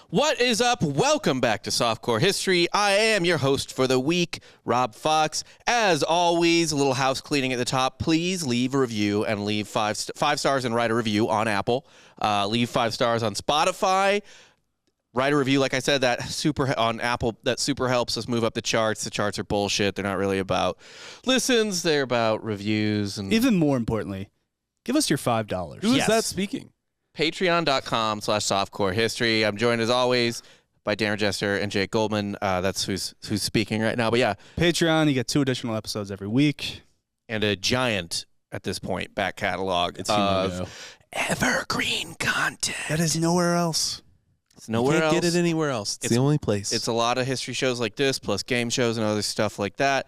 What is up? Welcome back to Softcore History. I am your host for the week, Rob Fox. As always, a little house cleaning at the top. Please leave a review and leave five stars and write a review on Apple. Leave 5 stars on Spotify. Write a review, like I said, on Apple. That super helps us move up the charts. The charts are bullshit. They're not really about listens. They're about reviews. And even more importantly, give us your $5. Who is that speaking? Patreon.com/softcorehistory. I'm joined as always by Darren Jester and Jake Goldman. That's who's speaking right now. But yeah, Patreon, you get 2 additional episodes every week. And a giant, at this point, back catalog of evergreen content. That is nowhere else. It's nowhere else. You can't get it anywhere else. It's the only place. It's a lot of history shows like this, plus game shows and other stuff like that.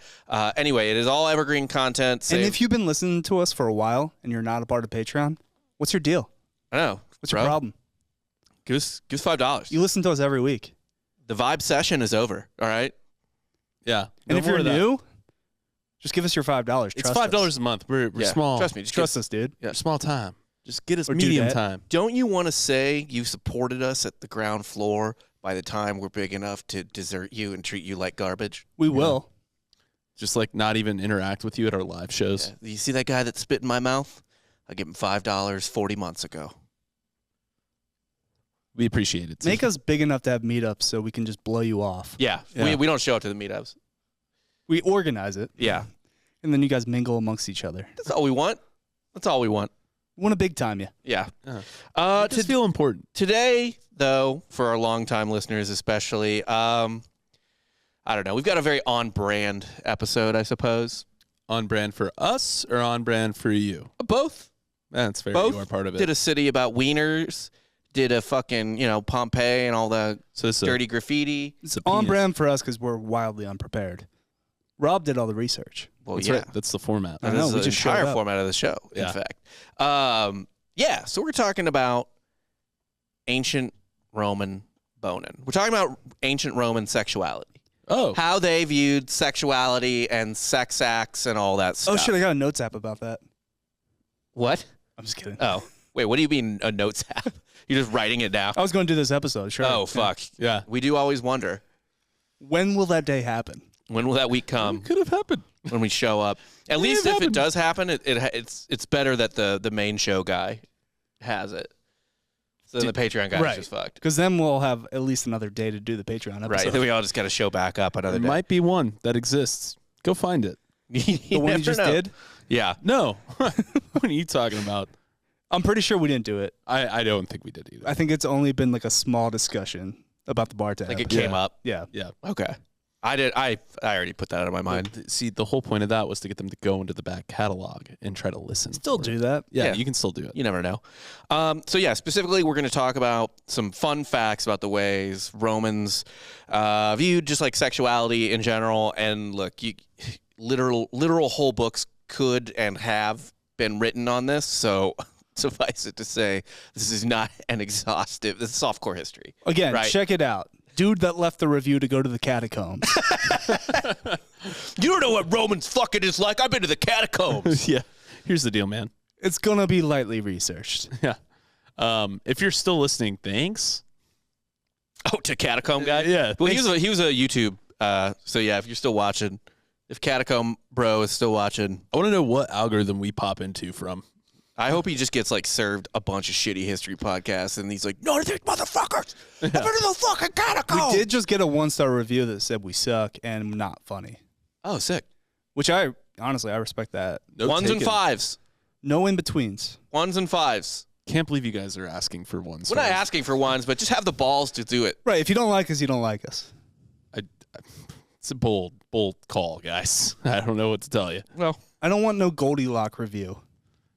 Anyway, it is all evergreen content. And if you've been listening to us for a while and you're not a part of Patreon, what's your deal? I know. What's your problem? Give us $5. You listen to us every week. The vibe session is over, all right? Yeah. And if you're new, just give us your $5. It's $5 a month. We're small. Trust me. Trust us, dude. Yeah. Small time. Just get us medium time. Don't you want to say you supported us at the ground floor by the time we're big enough to desert you and treat you like garbage? We will. Just like not even interact with you at our live shows. Yeah. You see that guy that spit in my mouth? I gave him $5 40 months ago. We appreciate it. Make us big enough to have meetups so we can just blow you off. Yeah. We don't show up to the meetups. We organize it. Yeah. And then you guys mingle amongst each other. That's all we want. That's all we want. We want to big time you. Yeah. To feel important. Today, though, for our longtime listeners especially, I don't know. We've got a very on-brand episode, I suppose. On brand for us or on brand for you? Both. That's fair. Both. You are part of it. Did a city about wieners. Did a fucking, Pompeii and all the dirty graffiti. It's on brand for us because we're wildly unprepared. Rob did all the research. Well, That's yeah. right. That's the format. I know. We just entire format of the show, in fact. So we're talking about ancient Roman boning. We're talking about ancient Roman sexuality. Oh. How they viewed sexuality and sex acts and all that stuff. Oh, shit. I got a notes app about that. What? I'm just kidding. Oh. Wait, what do you mean a notes app? You're just writing it down? I was going to do this episode, sure. Oh, fuck. Yeah. We do always wonder. When will that day happen? When will that week come? It could have happened. When we show up. At least if it does happen, it's better that the main show guy has it. So then the Patreon guy is just fucked. Because then we'll have at least another day to do the Patreon episode. Right. Then we all just got to show back up another day. There might be one that exists. Go find it. The one you just did? Yeah. No. What are you talking about? I'm pretty sure we didn't do it. I don't think we did either. I think it's only been like a small discussion about the bar tab. Like it came up. Yeah. Yeah. Okay. I did. I already put that out of my mind. See, the whole point of that was to get them to go into the back catalog and try to listen. Still do that. Yeah, you can still do it. You never know. Specifically, we're going to talk about some fun facts about the ways Romans viewed just like sexuality in general. And look, literal whole books could and have been written on this. So suffice it to say, this is not an exhaustive. This is softcore history. Again, right? Check it out. Dude that left the review to go to the catacombs. You don't know what Romans fucking is like. I've been to the catacombs. Yeah. Here's the deal, man. It's going to be lightly researched. Yeah. If you're still listening, thanks. Oh, to Catacomb guy? Yeah. Well, he was a YouTube. So, yeah, if you're still watching, if Catacomb Bro is still watching. I want to know what algorithm we pop into from. I hope he just gets, served a bunch of shitty history podcasts, and he's like, no, these motherfuckers, I've been to the fucking Catacomb. We did just get a 1-star review that said we suck and not funny. Oh, sick. Which honestly, I respect that. Ones and fives. No in-betweens. Ones and fives. Can't believe you guys are asking for ones. We're not asking for ones, but just have the balls to do it. Right. If you don't like us, you don't like us. It's a bold call, guys. I don't know what to tell you. Well, I don't want no Goldilocks review.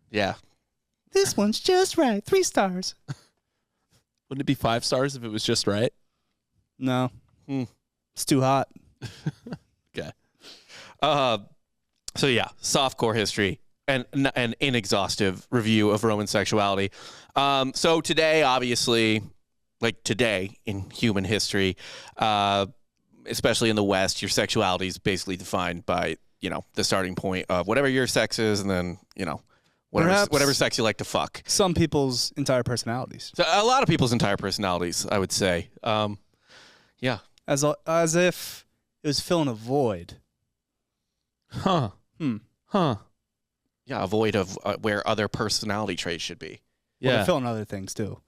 Yeah. This one's just right. 3 stars. Wouldn't it be 5 stars if it was just right? No. It's too hot. Okay. So yeah, softcore history and an inexhaustive review of Roman sexuality. So today, obviously, today in human history, especially in the West, your sexuality is basically defined by, the starting point of whatever your sex is, and then, Perhaps whatever sex you like to fuck. some people's entire personalities, So a lot of people's entire personalities, I would say. Yeah. as if it was filling a void. Huh. Huh. Yeah, a void of where other personality traits should be. Well, Yeah. they're filling other things too.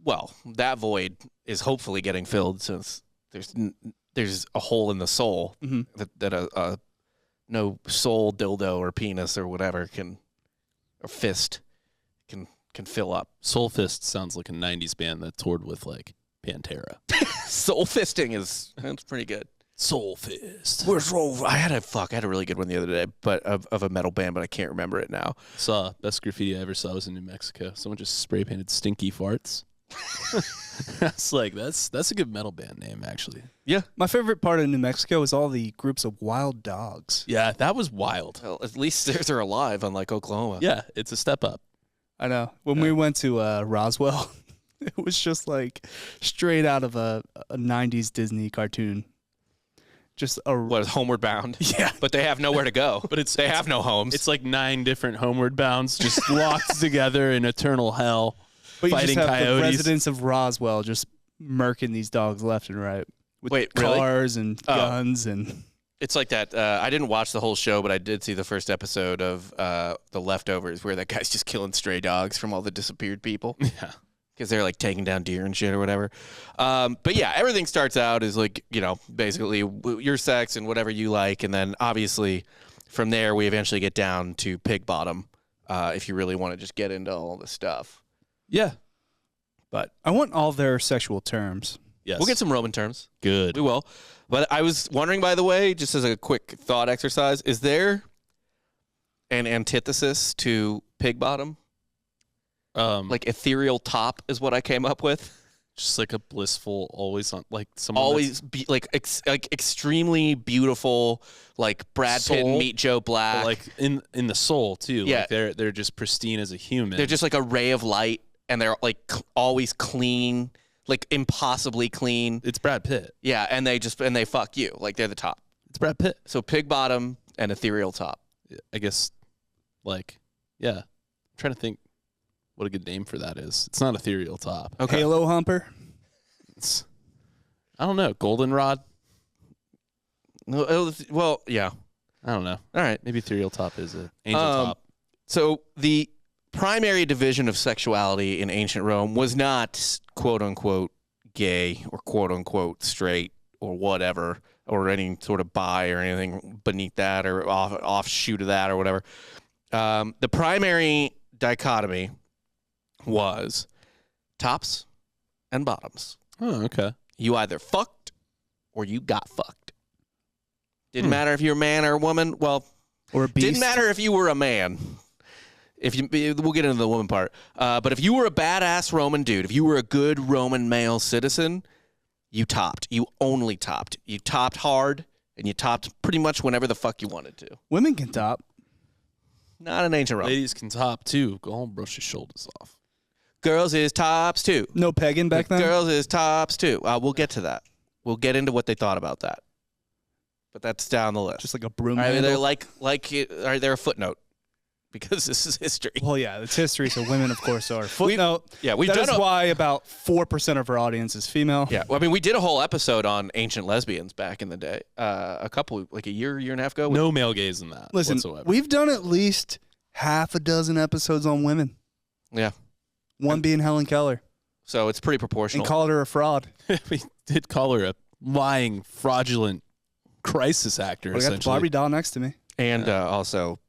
Well, that void is hopefully getting filled since there's a hole in the soul Mhm. that no soul dildo or penis or whatever or fist can fill up. Soul Fist sounds like a 90s band that toured with like Pantera. Soul fisting that's pretty good. Soul Fist. I had a really good one the other day, but of a metal band, but I can't remember it now. Best graffiti I ever saw was in New Mexico. Someone just spray painted Stinky Farts. That's like that's a good metal band name actually. Yeah. My favorite part of New Mexico is all the groups of wild dogs. Yeah, that was wild. Well, at least they're alive, unlike Oklahoma. Yeah, it's a step up. I know. When we went to Roswell, it was just like straight out of a 90s Disney cartoon. Just a What is Homeward Bound? Yeah. But they have nowhere to go. But they have no homes. It's like 9 different homeward bounds just locked together in eternal hell. But you fighting just have coyotes. the residents of Roswell just murking these dogs left and right with Wait, really? cars and guns and It's like that. I didn't watch the whole show, but I did see the first episode of The Leftovers, where that guy's just killing stray dogs from all the disappeared people. Yeah. Because they're like taking down deer and shit or whatever. But yeah, everything starts out as like, basically your sex and whatever you like. And then obviously from there, we eventually get down to pig bottom if you really want to just get into all this stuff. Yeah. But I want all their sexual terms. Yes. we'll get some Roman terms. good. We will. But I was wondering, by the way, just as a quick thought exercise, is there an antithesis to pig bottom? Like ethereal top is what I came up with. just like a blissful, always on, like someone Always be like extremely beautiful, like Brad Pitt Soul, and Meet Joe Black. but, like in the soul too. Yeah. Like they're just pristine as a human. They're just like a ray of light, and they're like always clean, like impossibly clean. it's Brad Pitt. Yeah, and they fuck you, like they're the top. It's Brad Pitt. So pig bottom and ethereal top. I guess, like, yeah. I'm trying to think what a good name for that is. It's not ethereal top. Okay. Halo Humper. It's, I don't know. Goldenrod. Well, yeah. I don't know. All right. Maybe ethereal top is a angel top. So the primary division of sexuality in ancient Rome was not quote unquote gay or quote unquote straight or whatever, or any sort of bi or anything beneath that or offshoot of that or whatever. The primary dichotomy was tops and bottoms. Oh, okay. You either fucked or you got fucked. Didn't matter if you're a man or a woman. Well, Or a beast. didn't matter if you were a man. We'll get into the woman part. But if you were a badass Roman dude, if you were a good Roman male citizen, you topped. You only topped. You topped hard, and you topped pretty much whenever the fuck you wanted to. Women can top. Not in ancient Rome. Ladies can top too. Go home, brush your shoulders off. Girls is tops too. No pegging back then. Girls is tops too. We'll get to that. We'll get into what they thought about that. But that's down the list. Just like a broom All right, handle. they're like all right, they're a footnote because this is history. Well, yeah, it's history, so women, of course, are. Footnote. We've That done is why about 4% of our audience is female. Yeah, well, I mean, we did a whole episode on ancient lesbians back in the day, a year and a half ago. No male gaze in that Listen, whatsoever. we've done at least half a dozen episodes on women. Yeah, One being Helen Keller. so it's pretty And proportional. called her a fraud. we did call her a lying, fraudulent crisis actor, I got the essentially. Barbie doll next to me. and also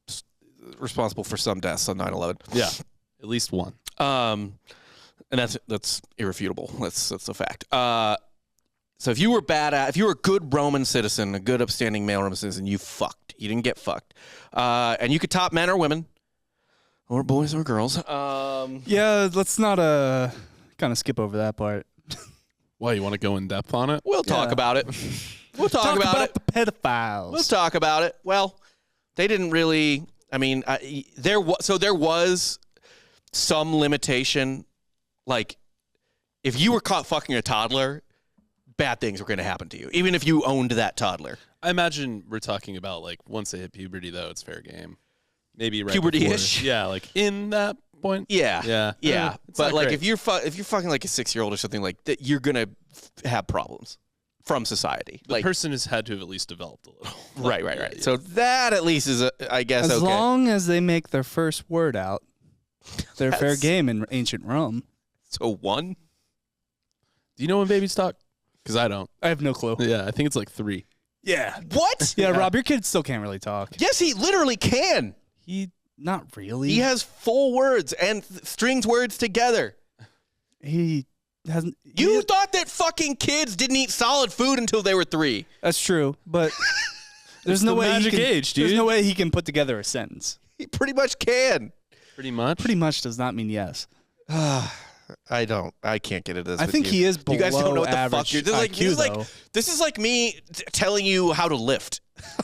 responsible for some deaths on 9/11. Yeah, at least one. And that's irrefutable. That's a fact. So if you were if you were a good Roman citizen, a good upstanding male Roman citizen, you fucked. You didn't get fucked. And you could top men or women, or boys or girls. Yeah, let's not kind of skip over that part. Why, you want to go in depth on it? We'll talk Yeah. about it. We'll talk about it. the pedophiles. We'll talk about it. Well, they didn't really. I mean, there was some limitation. Like, if you were caught fucking a toddler, bad things were going to happen to you, even if you owned that toddler. I imagine we're talking about, like, once they hit puberty, though, it's fair game. maybe right puberty-ish. before. Yeah, like in that point. Yeah. Yeah. But like great. if you're fucking like a 6-year-old or something like that, you're gonna have problems from society. The Like person has had to have at least developed a little. right. Yeah. So that at least is I guess As okay. long as they make their first word out, they're fair That's- game in ancient Rome. So 1. Do you know when babies talk? Because I don't. I have no clue. Yeah, I think it's like 3. Yeah. What? Yeah, Rob, your kid still can't really talk. Yes, he literally can. Not really. He has full words and strings words together. He hasn't. You thought that fucking kids didn't eat solid food until they were 3. That's true, but there's It's no the way magic he can, age, There's dude. no way he can put together a sentence. He pretty much can. Pretty much. Pretty much does not mean yes. I don't. I can't get into this. I with think you. he is You guys don't know what the fuck average you're. This is like, IQ, this is like, though. this is like me telling you how to lift.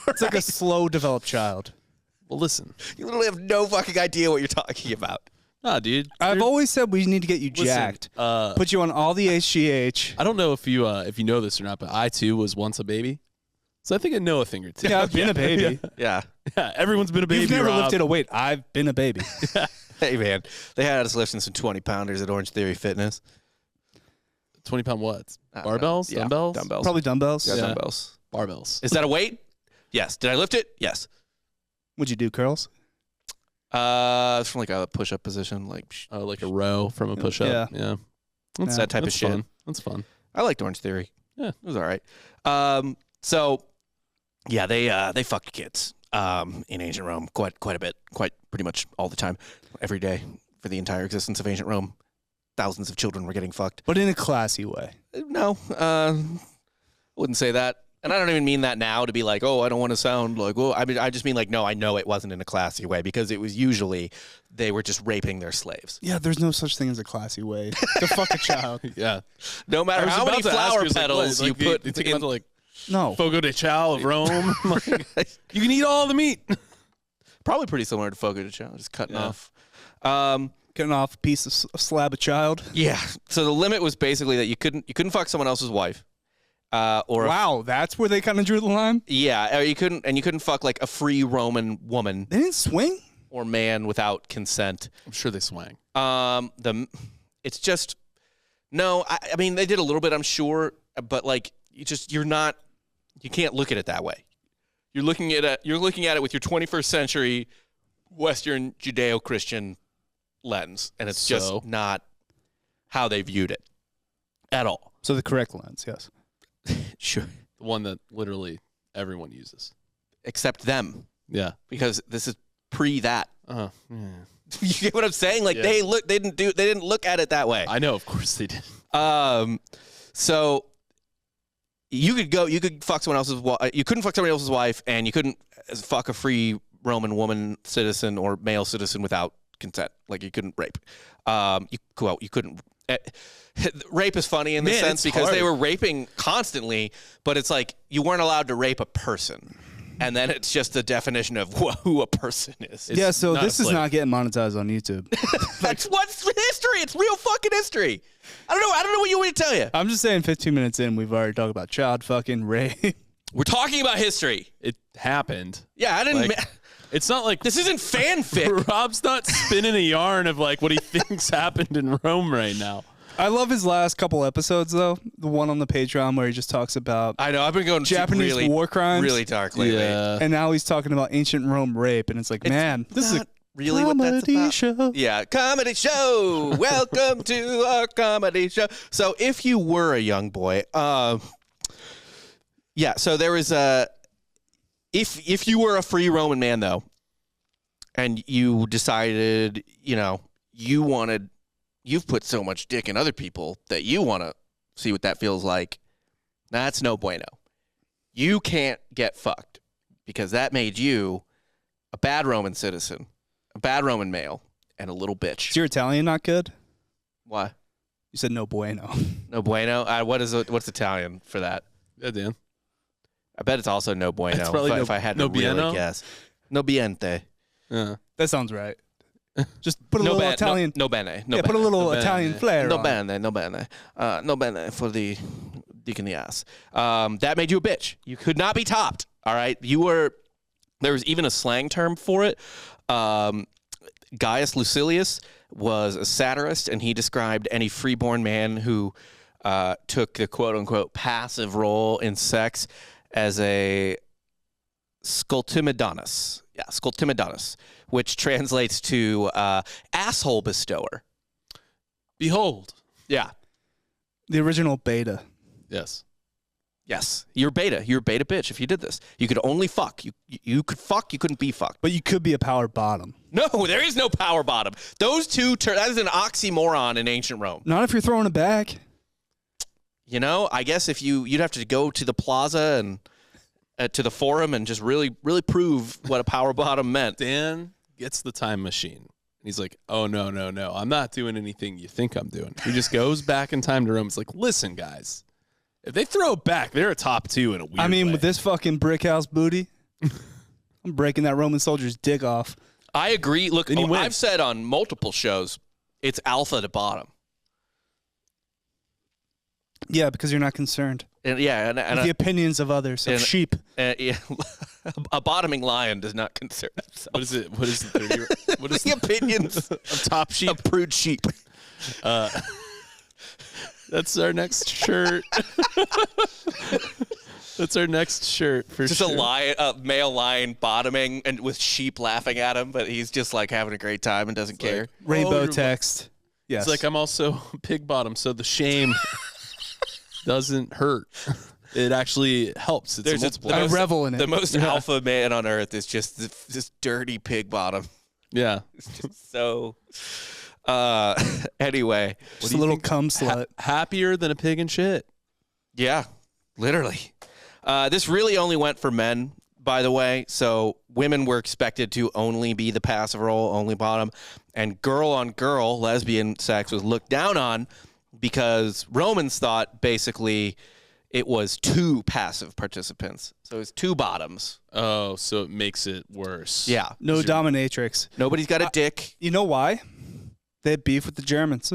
It's like a slow developed child. Well, listen. You literally have no fucking idea what you're talking about. Nah, dude. I've always said we need to get you Listen, jacked. Put you on all the HGH. I don't know if you know this or not, but I too was once a baby, so I think I know a thing or two. Yeah, I've been a baby. Yeah. Yeah, everyone's been a baby. You've never Rob. lifted a weight. I've been a baby. Hey man, they had us lifting some 20-pounders at Orange Theory Fitness. 20-pound what? I don't know. Barbells? Yeah, Dumbbells? Dumbbells. Probably dumbbells. Yeah, Yeah. dumbbells. Barbells. Is that a weight? Yes. Did I lift it? Yes. Would you do curls? It's from like a push-up position. Like Like a row from a push-up. Yeah. That's, that type of that's shit. fun. That's fun. I liked Orange Theory. Yeah. It was all right. So yeah, they fucked kids in ancient Rome quite a bit, pretty much all the time, every day for the entire existence of ancient Rome. Thousands of children were getting fucked. But in a classy way. No, wouldn't say that. And I don't even mean that now to be like, oh, I don't want to sound like, well, I mean, I just mean like, no, I know it wasn't in a classy way because it was usually they were just raping their slaves. Yeah, there's no such thing as a classy way to fuck a child. Yeah. No matter how many flower petals you put you take them in. to like No. Fogo de Chao of Rome. Like, you can eat all the meat. Probably pretty similar to Fogo de Chao, just cutting Yeah. off. Cutting off a piece of a slab of child. Yeah. So the limit was basically that you couldn't fuck someone else's wife, or Wow, that's where they kind of drew the line? or you couldn't fuck like a free Roman woman They didn't swing? or man without consent. I'm sure they swang. It's just no. I mean, they did a little bit, I'm sure, but like you can't look at it that way. You're looking at it with your 21st century Western Judeo-Christian lens, and it's So? just not how they viewed it at all. So the correct lens, yes. Sure, The one that literally everyone uses. except them, Yeah. because because this is pre that. Yeah. You get what I'm saying? Like Yeah. they didn't look at it that way. I know, of course they did. So you could fuck someone else's wife. You couldn't fuck somebody else's wife, and you couldn't fuck a free Roman woman citizen or male citizen without consent. Like you couldn't rape. You couldn't. Rape is funny in the Man, sense it's because they hard. were raping constantly, but it's like you weren't allowed to rape a person. And then it's just the definition of who a person is. It's yeah, so not this a is slave. not getting monetized on YouTube. That's what's history. It's real fucking history. I don't know what you want me to tell you. I'm just saying 15 minutes in, we've already talked about child fucking rape. We're talking about history. It happened. Yeah, I didn't. Like, it's not like This isn't fanfic. Rob's not spinning a yarn of like what he thinks happened in Rome right now. I love his last couple episodes, though. The one on the Patreon where he just talks about I know. I've been going Japanese really, war crimes. really dark lately. And now he's talking about ancient Rome rape. And it's like, man, this is a Not really what that's comedy about. show. Yeah, comedy show. Welcome to our comedy show. So, if you were a young boy, yeah. So there was a. If you were a free Roman man though, and you decided, you've put so much dick in other people that you want to see what that feels like. That's no bueno. You can't get fucked because that made you a bad Roman citizen, a bad Roman male, and a little bitch. Is your Italian not good? Why? You said no bueno. No bueno? What's Italian for that? Yeah, Dan. I bet it's also no bueno It's probably if I had to no really bieno? guess. No biente. Yeah. That sounds right. Just put a No little ben- Italian. No bene. No yeah, put a bene. little No bene. Italian flair No on. bene, no bene. No bene for the dick in the ass. That made you a bitch. You could not be topped, all right? You were There was even a slang term for it. Gaius Lucilius was a satirist, and he described any freeborn man who took the quote-unquote passive role in sex as a scultimidonus. Yeah, scultimidonus, which translates to asshole bestower. Behold. Yeah. The original beta. Yes. Yes. You're beta. You're a beta bitch if you did this. You could only fuck. You could fuck. You couldn't be fucked. But you could be a power bottom. No, there is no power bottom. Those two, that is an oxymoron in ancient Rome. Not if you're throwing it back. You know, I guess if you'd have to go to the plaza and to the forum and just really, really prove what a power bottom meant. Dan gets the time machine. He's like, oh, no. I'm not doing anything you think I'm doing. He just goes back in time to Rome. He's like, listen, guys, if they throw it back, they're a top 2 in a weird way. With this fucking brick house booty, I'm breaking that Roman soldier's dick off. I agree. Look, I've said on multiple shows, it's alpha to bottom. Yeah, because you're not concerned. And yeah, and the opinions of others, of sheep. Yeah, a bottoming lion does not concern himself. What is it? What is the what is the opinions of top sheep? Of prude sheep. That's our next shirt. That's our next shirt for just sure. A male lion bottoming and with sheep laughing at him, but he's just like having a great time and doesn't care. Like, rainbow text. Yes. It's like I'm also pig bottom, so the shame doesn't hurt. It actually helps. It's I revel in it. The most alpha man on earth is just this dirty pig bottom. Yeah. It's just so. Anyway, just a little cum slut. Happier than a pig in shit. Yeah, literally. This really only went for men, by the way. So women were expected to only be the passive role, only bottom, and girl-on-girl lesbian sex was looked down on because Romans thought basically it was 2 passive participants. So it was 2 bottoms. Oh, so it makes it worse. Yeah. No dominatrix. Nobody's got a dick. You know why? They had beef with the Germans.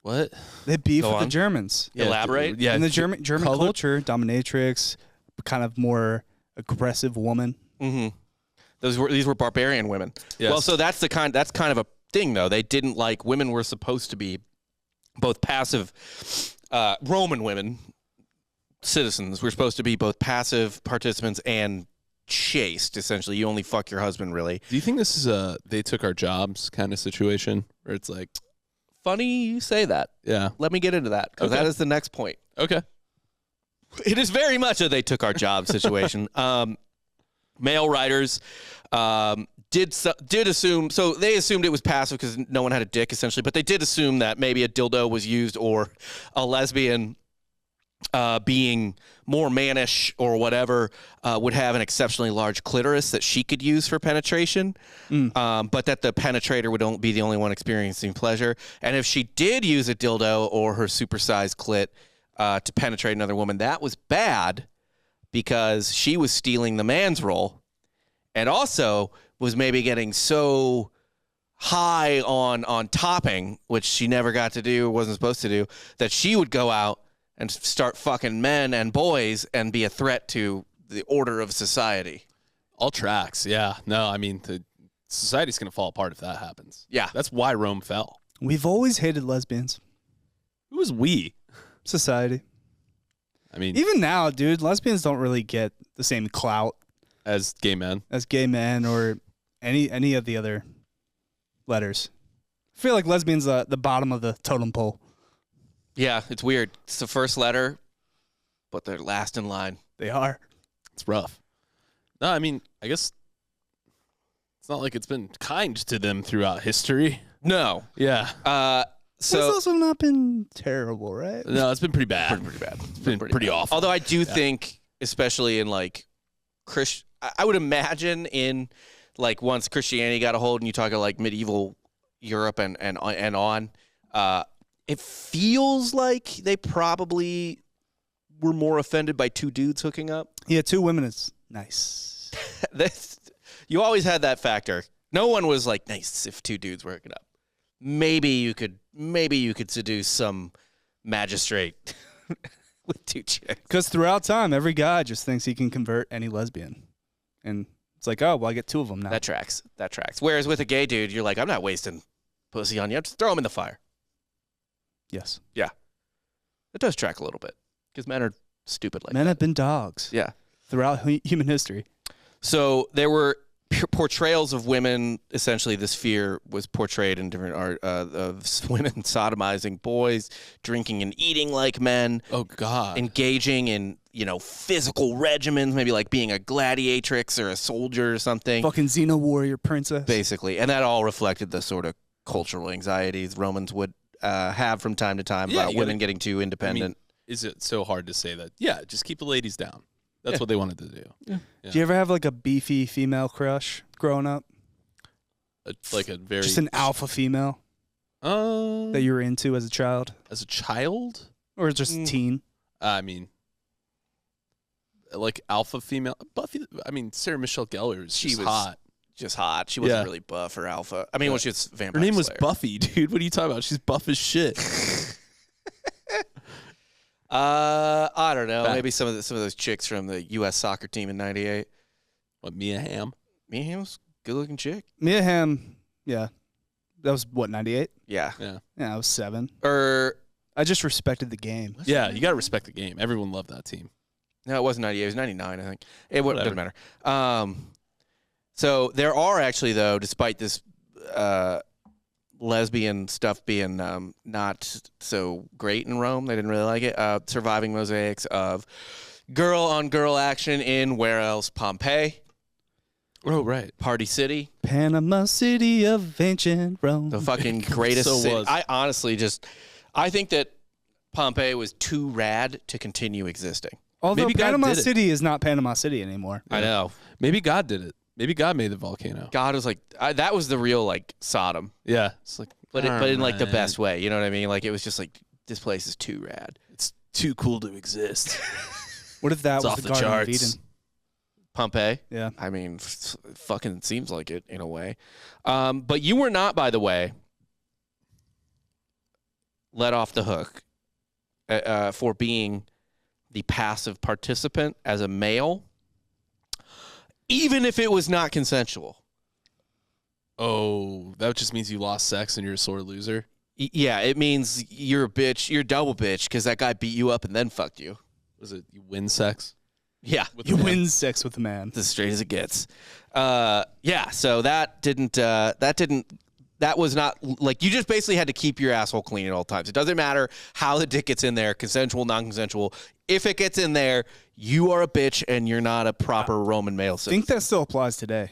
What? They had beef with the Germans. Yeah, elaborate. Yeah. In the German culture, dominatrix, kind of more aggressive woman. Mm-hmm. These were barbarian women. Yes. Well, so that's kind of a thing, though. They didn't like women were supposed to be both passive. Roman women, citizens, were supposed to be both passive participants and chaste. Essentially, you only fuck your husband. Really. Do you think this is a they took our jobs kind of situation, where it's like, funny you say that? Yeah. Let me get into that because that is the next point. Okay. It is very much a they took our job situation. Male writers did assume, so they assumed it was passive because no one had a dick, essentially, but they did assume that maybe a dildo was used or a lesbian being more mannish or whatever would have an exceptionally large clitoris that she could use for penetration, but that the penetrator would be the only one experiencing pleasure. And if she did use a dildo or her supersized clit to penetrate another woman, that was bad because she was stealing the man's role and also was maybe getting so high on topping, which she never got to do or wasn't supposed to do, that she would go out and start fucking men and boys and be a threat to the order of society. All tracks, yeah. No, I mean, society's going to fall apart if that happens. Yeah. That's why Rome fell. We've always hated lesbians. Who was we? Society. I mean, even now, dude, lesbians don't really get the same clout as gay men or any of the other letters. I feel like lesbians the bottom of the totem pole. Yeah, it's weird. It's the first letter, but they're last in line. They are. It's rough. No, I mean, I guess it's not like it's been kind to them throughout history. No. Yeah. So it's also not been terrible, right? No, it's been pretty bad. Pretty bad. It's been pretty awful. Although I do think, especially in like I would imagine in like once Christianity got a hold and you talk about like medieval Europe and on, it feels like they probably were more offended by 2 dudes hooking up. Yeah, 2 women is nice. You always had that factor. No one was like, nice if 2 dudes were hooking up. Maybe you could seduce some magistrate. with 2 chicks. Because throughout time, every guy just thinks he can convert any lesbian. And it's like, oh, well, I get 2 of them now. That tracks. Whereas with a gay dude, you're like, I'm not wasting pussy on you. Just throw him in the fire. Yes. Yeah. It does track a little bit because men are stupid like Men that. have been dogs. Yeah. Throughout human history. So there were portrayals of women. Essentially, this fear was portrayed in different art of women sodomizing boys, drinking and eating like men. Oh God. Engaging in physical regimens, maybe like being a gladiatrix or a soldier or something. Fucking Xena warrior princess. Basically, and that all reflected the sort of cultural anxieties Romans would have from time to time about women getting too independent. Is it so hard to say that? Yeah, just keep the ladies down. That's what they wanted to do. Yeah. Did you ever have like a beefy female crush growing up? Like a very just an alpha female that you were into as a child, as a child, or just teen? I mean, like alpha female Buffy. I mean, Sarah Michelle Gellar is She was hot. Just hot. She wasn't really buff or alpha. I mean, well, she was vampire. Her name was Slayer. Buffy, dude. What are you talking about? She's buff as shit. I don't know. Maybe some of those chicks from the U.S. soccer team in '98. What, Mia Hamm? Mia Hamm was a good-looking chick. Mia Hamm, yeah. That was, what, 98? Yeah. Yeah, I was 7. I just respected the game. Yeah, you got to respect the game. Everyone loved that team. No, it wasn't 98. It was 99, I think. It doesn't matter. So there are actually, though, despite this lesbian stuff being not so great in Rome, they didn't really like it, surviving mosaics of girl-on-girl action in where else? Pompeii. Oh, right. Party City. Panama City of ancient Rome. The fucking greatest city. I honestly I think that Pompeii was too rad to continue existing. Although maybe Panama City is not Panama City anymore. I know. Maybe God did it. Maybe God made the volcano. God was like, that was the real like Sodom. Yeah. It's like, but in like the best way. You know what I mean? Like it was just like, this place is too rad. It's too cool to exist. What if that It's was off the the Garden of charts. Eden? Pompeii? Yeah. I mean, fucking seems like it in a way. But you were not, by the way, let off the hook for being the passive participant as a male, even if it was not consensual. Oh, that just means you lost sex and you're a sore loser? Yeah, it means you're a bitch. You're a double bitch because that guy beat you up and then fucked you. Was it you win sex? Yeah. You win sex with a man. As straight as it gets. Yeah, so that was not, like, you just basically had to keep your asshole clean at all times. It doesn't matter how the dick gets in there, consensual, non-consensual. If it gets in there, you are a bitch and you're not a proper Roman male I citizen. think that still applies today.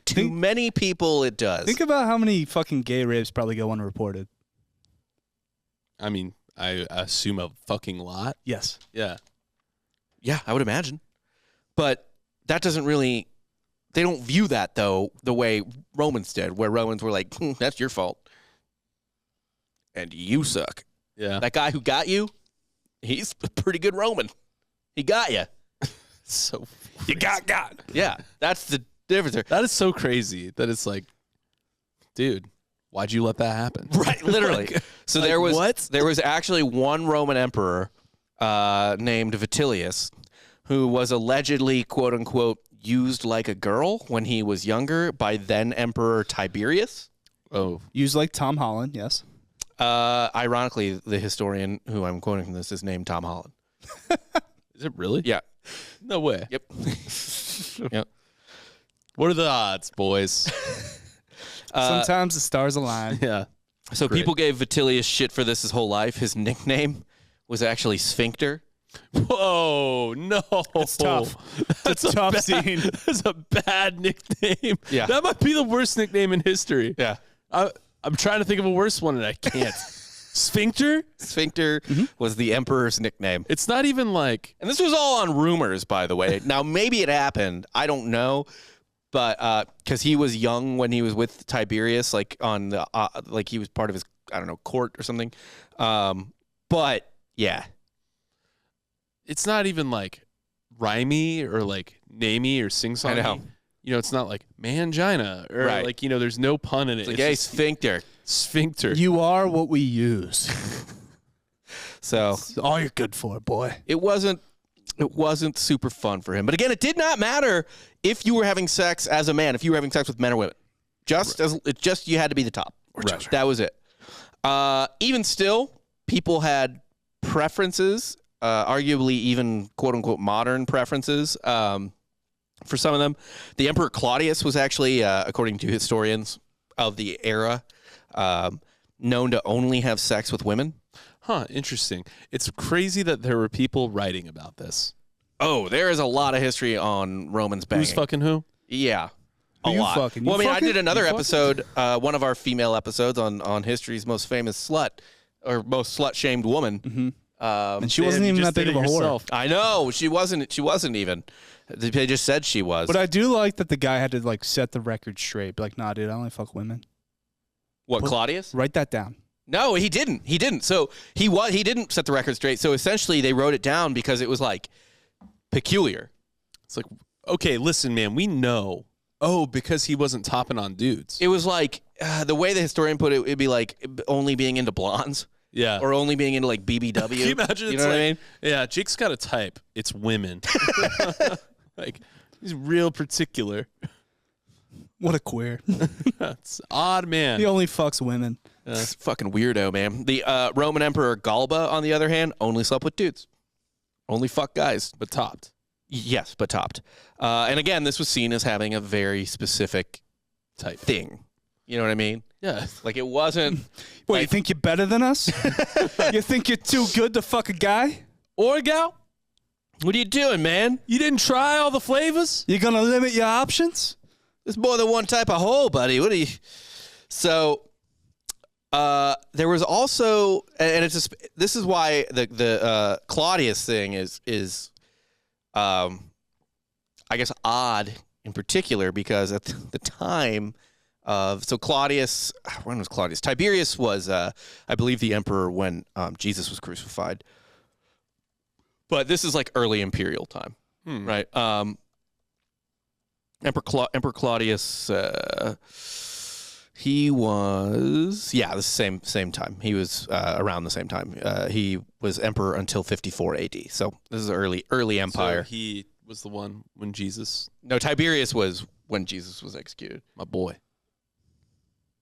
To many people, it does. Think about how many fucking gay rapes probably go unreported. I mean, I assume a fucking lot. Yes. Yeah. Yeah, I would imagine. But that doesn't really, they don't view that, though, the way Romans did, where Romans were like, that's your fault. And you suck. Yeah. That guy who got you, he's a pretty good Roman. He got you. So You got. Yeah, that's the difference there. that is so crazy that it's like, dude, why'd you let that happen? Right, literally. So like, there was actually one Roman emperor named Vitellius who was allegedly, quote unquote, used like a girl when he was younger by then Emperor Tiberius. Oh. Used like Tom Holland, yes. Ironically, the historian who I'm quoting from this is named Tom Holland. Is it really? Yeah. No way. Yep. Yep. What are the odds, boys? Sometimes the stars align. Yeah. So Great. people gave Vitellius shit for this his whole life. His nickname was actually Sphincter. Whoa, no. It's tough. That's It's a tough bad, scene. That's a bad nickname. Yeah. That might be the worst nickname in history. Yeah. I'm trying to think of a worse one and I can't. Sphincter? Sphincter was the emperor's nickname. It's not even like... And this was all on rumors, by the way. Now, maybe it happened. I don't know. But because he was young when he was with Tiberius, like on the like he was part of his, I don't know, court or something. But yeah, It's not even like rhymey or like namey or sing-songy. I know. You know, it's not like mangina or Right. like, you know, there's no pun in it. it's like, hey, just Sphincter. Sphincter. You are what we use. So It's all you're good for, boy. it wasn't super fun for him. But again, it did not matter if you were having sex as a man, if you were having sex with men or women. Just you had to be the top. Right. That was it. Even still, people had preferences, arguably even quote unquote modern preferences. For some of them, the Emperor Claudius was actually, according to historians of the era, known to only have sex with women. Huh, interesting. It's crazy that there were people writing about this. Oh, there is a lot of history on Romans banging. Who's fucking who? Yeah. Who A you lot. fucking? Well, I You mean, I fucking? did another You fucking? episode, one of our female episodes on history's most famous slut, or most slut-shamed woman. Mm-hmm. And she Damn, wasn't you even just that big did of a it whore. yourself. I know. She wasn't even. They just said she was. But I do like that the guy had to like set the record straight. Be like, nah, dude, I only fuck women. What, Claudius? Write that down. No, he didn't. He didn't. So he didn't set the record straight. So essentially, they wrote it down because it was like peculiar. It's like, okay, listen, man, we know. Oh, because he wasn't topping on dudes. It was like the way the historian put it. It'd be like only being into blondes, Yeah. or only being into like BBW. Can you imagine? You It's know like, what I mean? yeah, Jake's got a type. It's women. Like, he's real particular. What a queer. That's odd, man. He only fucks women. Fucking weirdo, man. The Roman Emperor Galba, on the other hand, only slept with dudes. Only fuck guys. But topped. Yes, but topped. And again, this was seen as having a very specific Type. thing. You know what I mean? Yeah. Like it wasn't. What, you Like- think you're better than us? You think you're too good to fuck a guy? Or gal, What are you doing, man? you didn't try all the flavors? You're gonna limit your options? There's more than one type of hole, buddy. What are you? So, there was also, and it's just, this is why the Claudius thing is, I guess, odd in particular, because at the time of, so Claudius, when was Claudius? Tiberius was, I believe, the emperor when Jesus was crucified. But this is like early imperial time, right? Emperor Claudius, he was, the same time. He was around the same time. He was emperor until 54 AD. So this is early empire. So he was the one when Jesus, No, Tiberius was when Jesus was executed. my boy,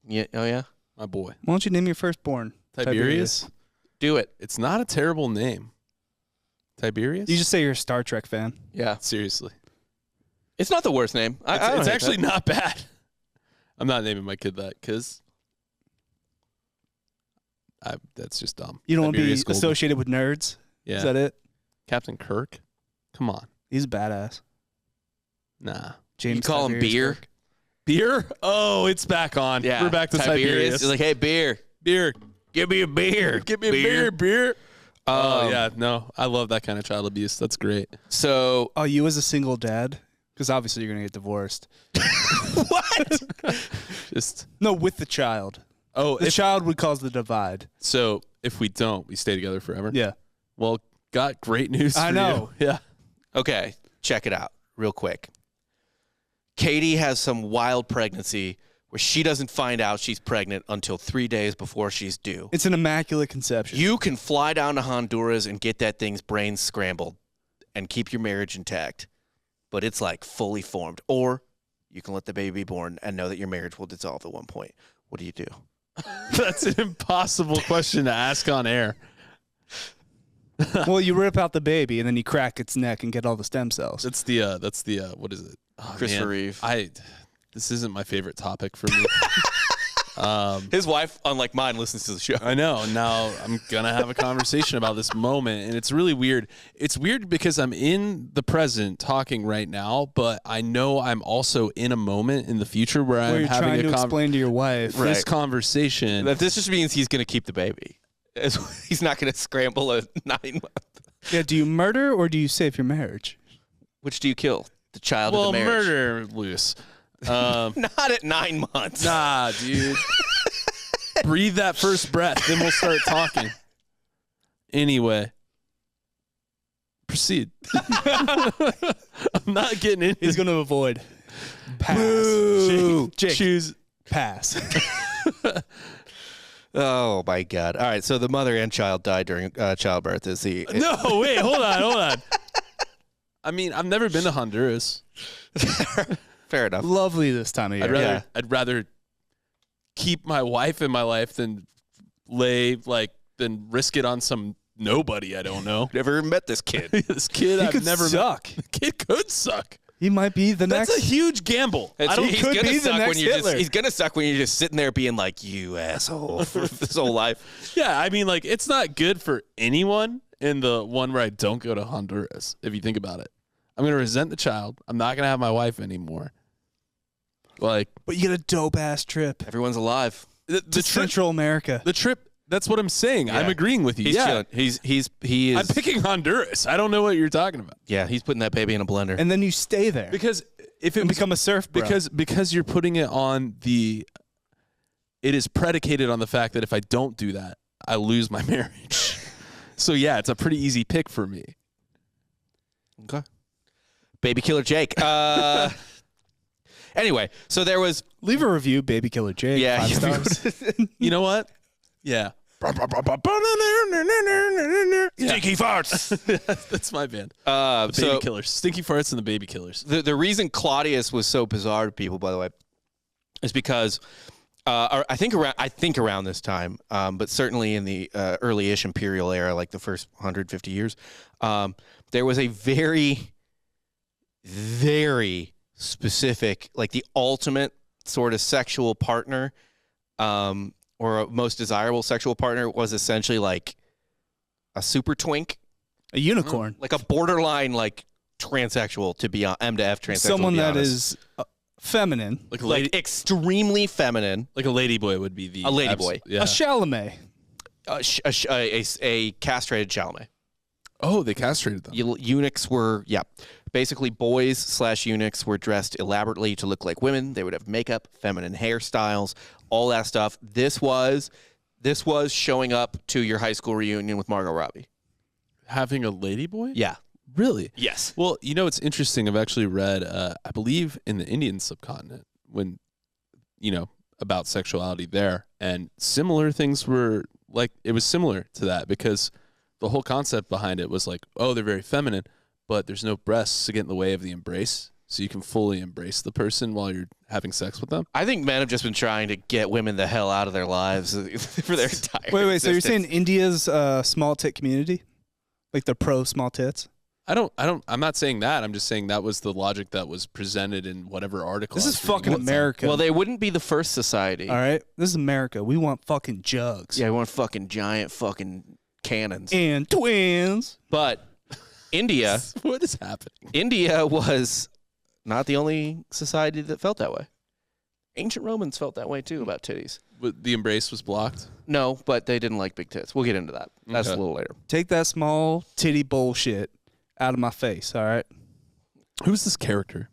Yeah. Oh yeah. my boy. Why don't you name your firstborn? Tiberius? Do it. It's not a terrible name. Tiberius? You just say you're a Star Trek fan. Yeah. Seriously. It's not the worst name. I don't It's hate actually that. not bad. I'm not naming my kid that because that's just dumb. You don't want to be Tiberius Golden. associated with nerds? Yeah. Is that it? Captain Kirk? Come on. He's a badass. Nah. James You call him Tiberius Beer? Kirk. Beer? Oh, it's back on. Yeah. We're back to Tiberius. He's like, hey, beer. beer. Give me a beer. Give me a beer. Oh, Um, yeah. No, I love that kind of child abuse. That's great. So Oh, you as a single dad? Because obviously you're going to get divorced. what? Just, No, with the child. oh, The child would cause the divide. so if we don't, we stay together forever? Yeah. Well, got great news for I know. you. Yeah. Okay, check it out real quick. Katie has some wild pregnancy where she doesn't find out she's pregnant until 3 days before she's due. It's an immaculate conception. You can fly down to Honduras and get that thing's brains scrambled and keep your marriage intact, but it's like fully formed. Or you can let the baby be born and know that your marriage will dissolve at one point. What do you do? That's an impossible question to ask on air. Well, you rip out the baby and then you crack its neck and get all the stem cells. That's the what is it? Oh, Christopher man. Reeve. This isn't my favorite topic for me. His wife, unlike mine, listens to the show. I know. Now I'm gonna have a conversation about this moment, and it's really weird. It's weird because I'm in the present talking right now, but I know I'm also in a moment in the future where Where I'm you're having trying to a explain to your wife. Right. this conversation. This just means he's going to keep the baby. He's not going to scramble a 9-month. Yeah, do you murder or do you save your marriage? Which do you kill? The child well, of the marriage? murder loose. Not at 9 months. Nah, dude. Breathe that first breath, then we'll start talking. Anyway, proceed. I'm not getting into He's going to avoid. Pass. Boo. Jake, Choose. pass. Oh my God! All right, so the mother and child died during childbirth. Is the No, wait, hold on. I mean, I've never been to Honduras. Fair enough. Lovely this time of year. I'd rather keep my wife in my life than risk it on some nobody I don't know. Never met this kid. This kid He I've could never suck. met. The kid could suck. He might be the That's next. a huge gamble. He's could gonna be the suck next when you Hitler. he's gonna suck when you're just sitting there being like, "You asshole," for this whole life. Yeah, I mean, like, it's not good for anyone in the one where I don't go to Honduras, if you think about it. I'm going to resent the child. I'm not going to have my wife anymore. Like, But you get a dope ass trip Everyone's alive. the to trip, Central America. the trip, that's what I'm saying. Yeah. I'm agreeing with you. He's yeah. chilling. He is. I'm picking Honduras. I don't know what you're talking about. Yeah, he's putting that baby in a blender. And then you stay there Because if it and was, become a surf bro. because you're putting it on it is predicated on the fact that if I don't do that, I lose my marriage. So yeah, it's a pretty easy pick for me. Okay. Baby killer Jake. Anyway, so there was. Leave a review, Baby Killer Jake. Yeah, 5 if you stars. You know what? Yeah. Stinky farts. That's my band. So Baby Killers. Stinky Farts and the Baby Killers. the reason Claudius was so bizarre to people, by the way, is because I think around this time, but certainly in the early-ish imperial era, like the first 150 years, there was a very, very specific, like the ultimate sort of sexual partner, or a most desirable sexual partner was essentially like a super twink, A unicorn. like a borderline like transsexual to be M to F transsexual. Someone to be that honest. is feminine. Like a lady, like extremely feminine, like a ladyboy would be the A ladyboy. Yeah. A Chalamet. a castrated Chalamet. Oh, they castrated them. Eunuchs were, basically boys/eunuchs were dressed elaborately to look like women. They would have makeup, feminine hairstyles, all that stuff. This was showing up to your high school reunion with Margot Robbie. Having a ladyboy? Yeah. Really? Yes. Well, you know, it's interesting. I've actually read, I believe, in the Indian subcontinent, when, about sexuality there, and similar things were like, it was similar to that because the whole concept behind it was like, oh, they're very feminine, but there's no breasts to get in the way of the embrace, so you can fully embrace the person while you're having sex with them. I think men have just been trying to get women the hell out of their lives for their entire Wait. So you're saying existence. India's small tit community? Like they're pro small tits? I'm not saying that. I'm just saying that was the logic that was presented in whatever article. This I is was reading fucking one time. America. Well, they wouldn't be the first society. All right? This is America. We want fucking jugs. Yeah, we want fucking giant fucking cannons. And twins. But India What is happening? was not the only society that felt that way. Ancient Romans felt that way too about titties. The embrace was blocked. No, but they didn't like big tits. We'll get into that. That's Okay. a little later. Take that small titty bullshit out of my face, all right? Who's this character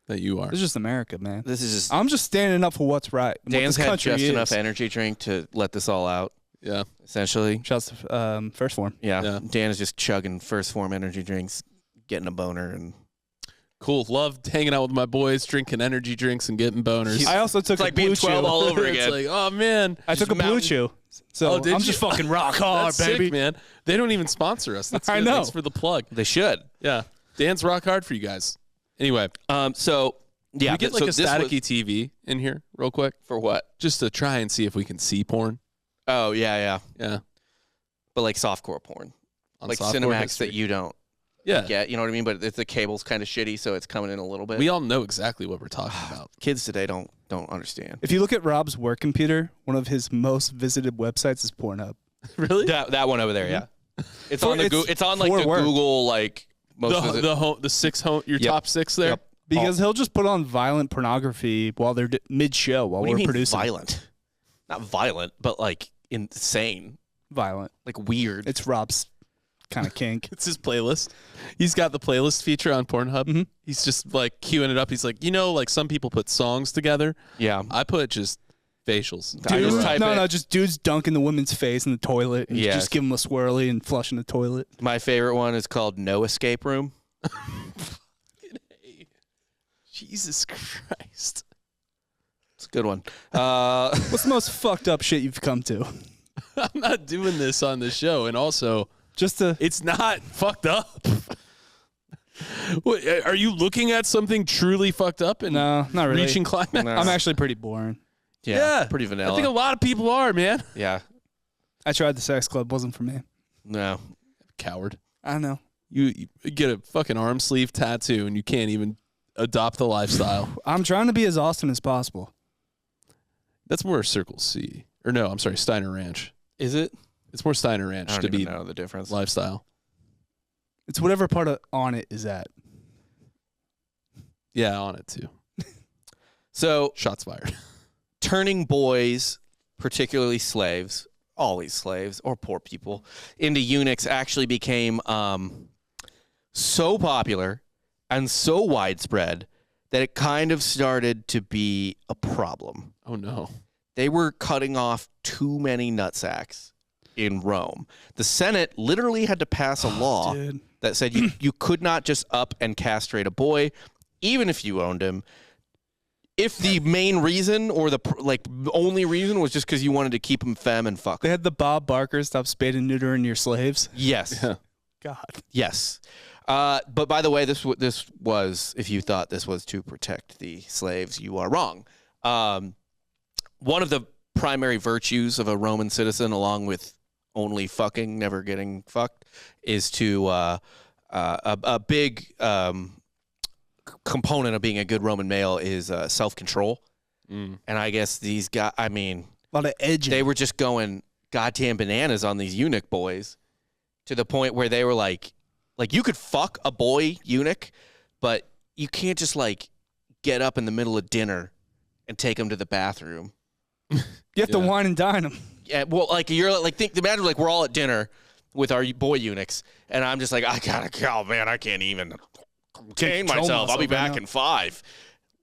that you are? This is just America, man. This is just I'm just standing up for what's right. and what Dan's this had country just is. enough energy drink to let this all out. Yeah. Essentially, Shouts to First Form. yeah. Yeah. Dan is just chugging first form energy drinks, getting a boner, and Cool. Loved hanging out with my boys, drinking energy drinks and getting boners. I also took like a being blue 12 chew. all over It's again. like, oh man, I took a blue mountain- chew. So Oh, did I'm you? just fucking rock hard, that's baby. sick, man. They don't even sponsor us. That's I good. know. Thanks for the plug. They should. Yeah, Dan's rock hard for you guys. Anyway, So yeah, we get like so a this was- staticky TV in here real quick, for what? just to try and see if we can see porn. Oh yeah. Yeah, But like softcore porn, on like softcore Cinemax history. that you don't Yeah, get. You know what I mean? But the cable's kind of shitty, so it's coming in a little bit. we all know exactly what we're talking about. Kids today don't understand. If you look at Rob's work computer, one of his most visited websites is Pornhub. Really? That one over there, yeah. It's For- on the it's it's on like for the work. Google like most of The six home, your Yep. top six there. Yep. Because he'll just put on violent pornography while they're mid-show while What do we're you mean producing. violent? Not violent, but like insane, Violent. like weird. It's Rob's kind of kink. It's his playlist. He's got the playlist feature on Pornhub. Mhm. He's just like queuing it up. He's like, like some people put songs together. Yeah. I put just facials. I just Dudes, type no, it. just dudes dunking the women's face in the toilet and Yes. just give them a swirly and flushing the toilet. My favorite one is called No Escape Room. Jesus Christ. It's a good one. What's the most fucked up shit you've come to? I'm not doing this on the show, and also, it's not fucked up. What, are you looking at something truly fucked up and no, not really. reaching climax? No. I'm actually pretty boring. Yeah, pretty vanilla. I think a lot of people are, man. Yeah. I tried the sex club, wasn't for me. No. Coward. I know. You get a fucking arm sleeve tattoo and you can't even adopt the lifestyle. I'm trying to be as Austin as possible. That's more Circle C. Or no, I'm sorry, Steiner Ranch. Is it? It's more Steiner Ranch I to don't be even know the difference. lifestyle. It's whatever part on it is at. Yeah, on it too. So Shots fired. turning boys, particularly slaves, always slaves or poor people, into eunuchs actually became so popular and so widespread that it kind of started to be a problem. Oh no. They were cutting off too many nutsacks in Rome. The Senate literally had to pass a law that said you could not just up and castrate a boy, even if you owned him, if the main reason or the only reason was just because you wanted to keep him femme and fuck. They had the Bob Barker stop spade and neutering your slaves. Yes. Yeah. God. Yes. But by the way, this was, if you thought this was to protect the slaves, you are wrong. One of the primary virtues of a Roman citizen, along with only fucking, never getting fucked, is to a big component of being a good Roman male is self-control. And I guess these guys, I mean, A lot of edging. they were just going goddamn bananas on these eunuch boys to the point where they were like you could fuck a boy eunuch, but you can't just get up in the middle of dinner and take him to the bathroom. You have to wine and dine them. Yeah, well, imagine we're all at dinner with our boy eunuchs, and I'm just like, I gotta go, man. I can't even contain myself. I'll be back in 5.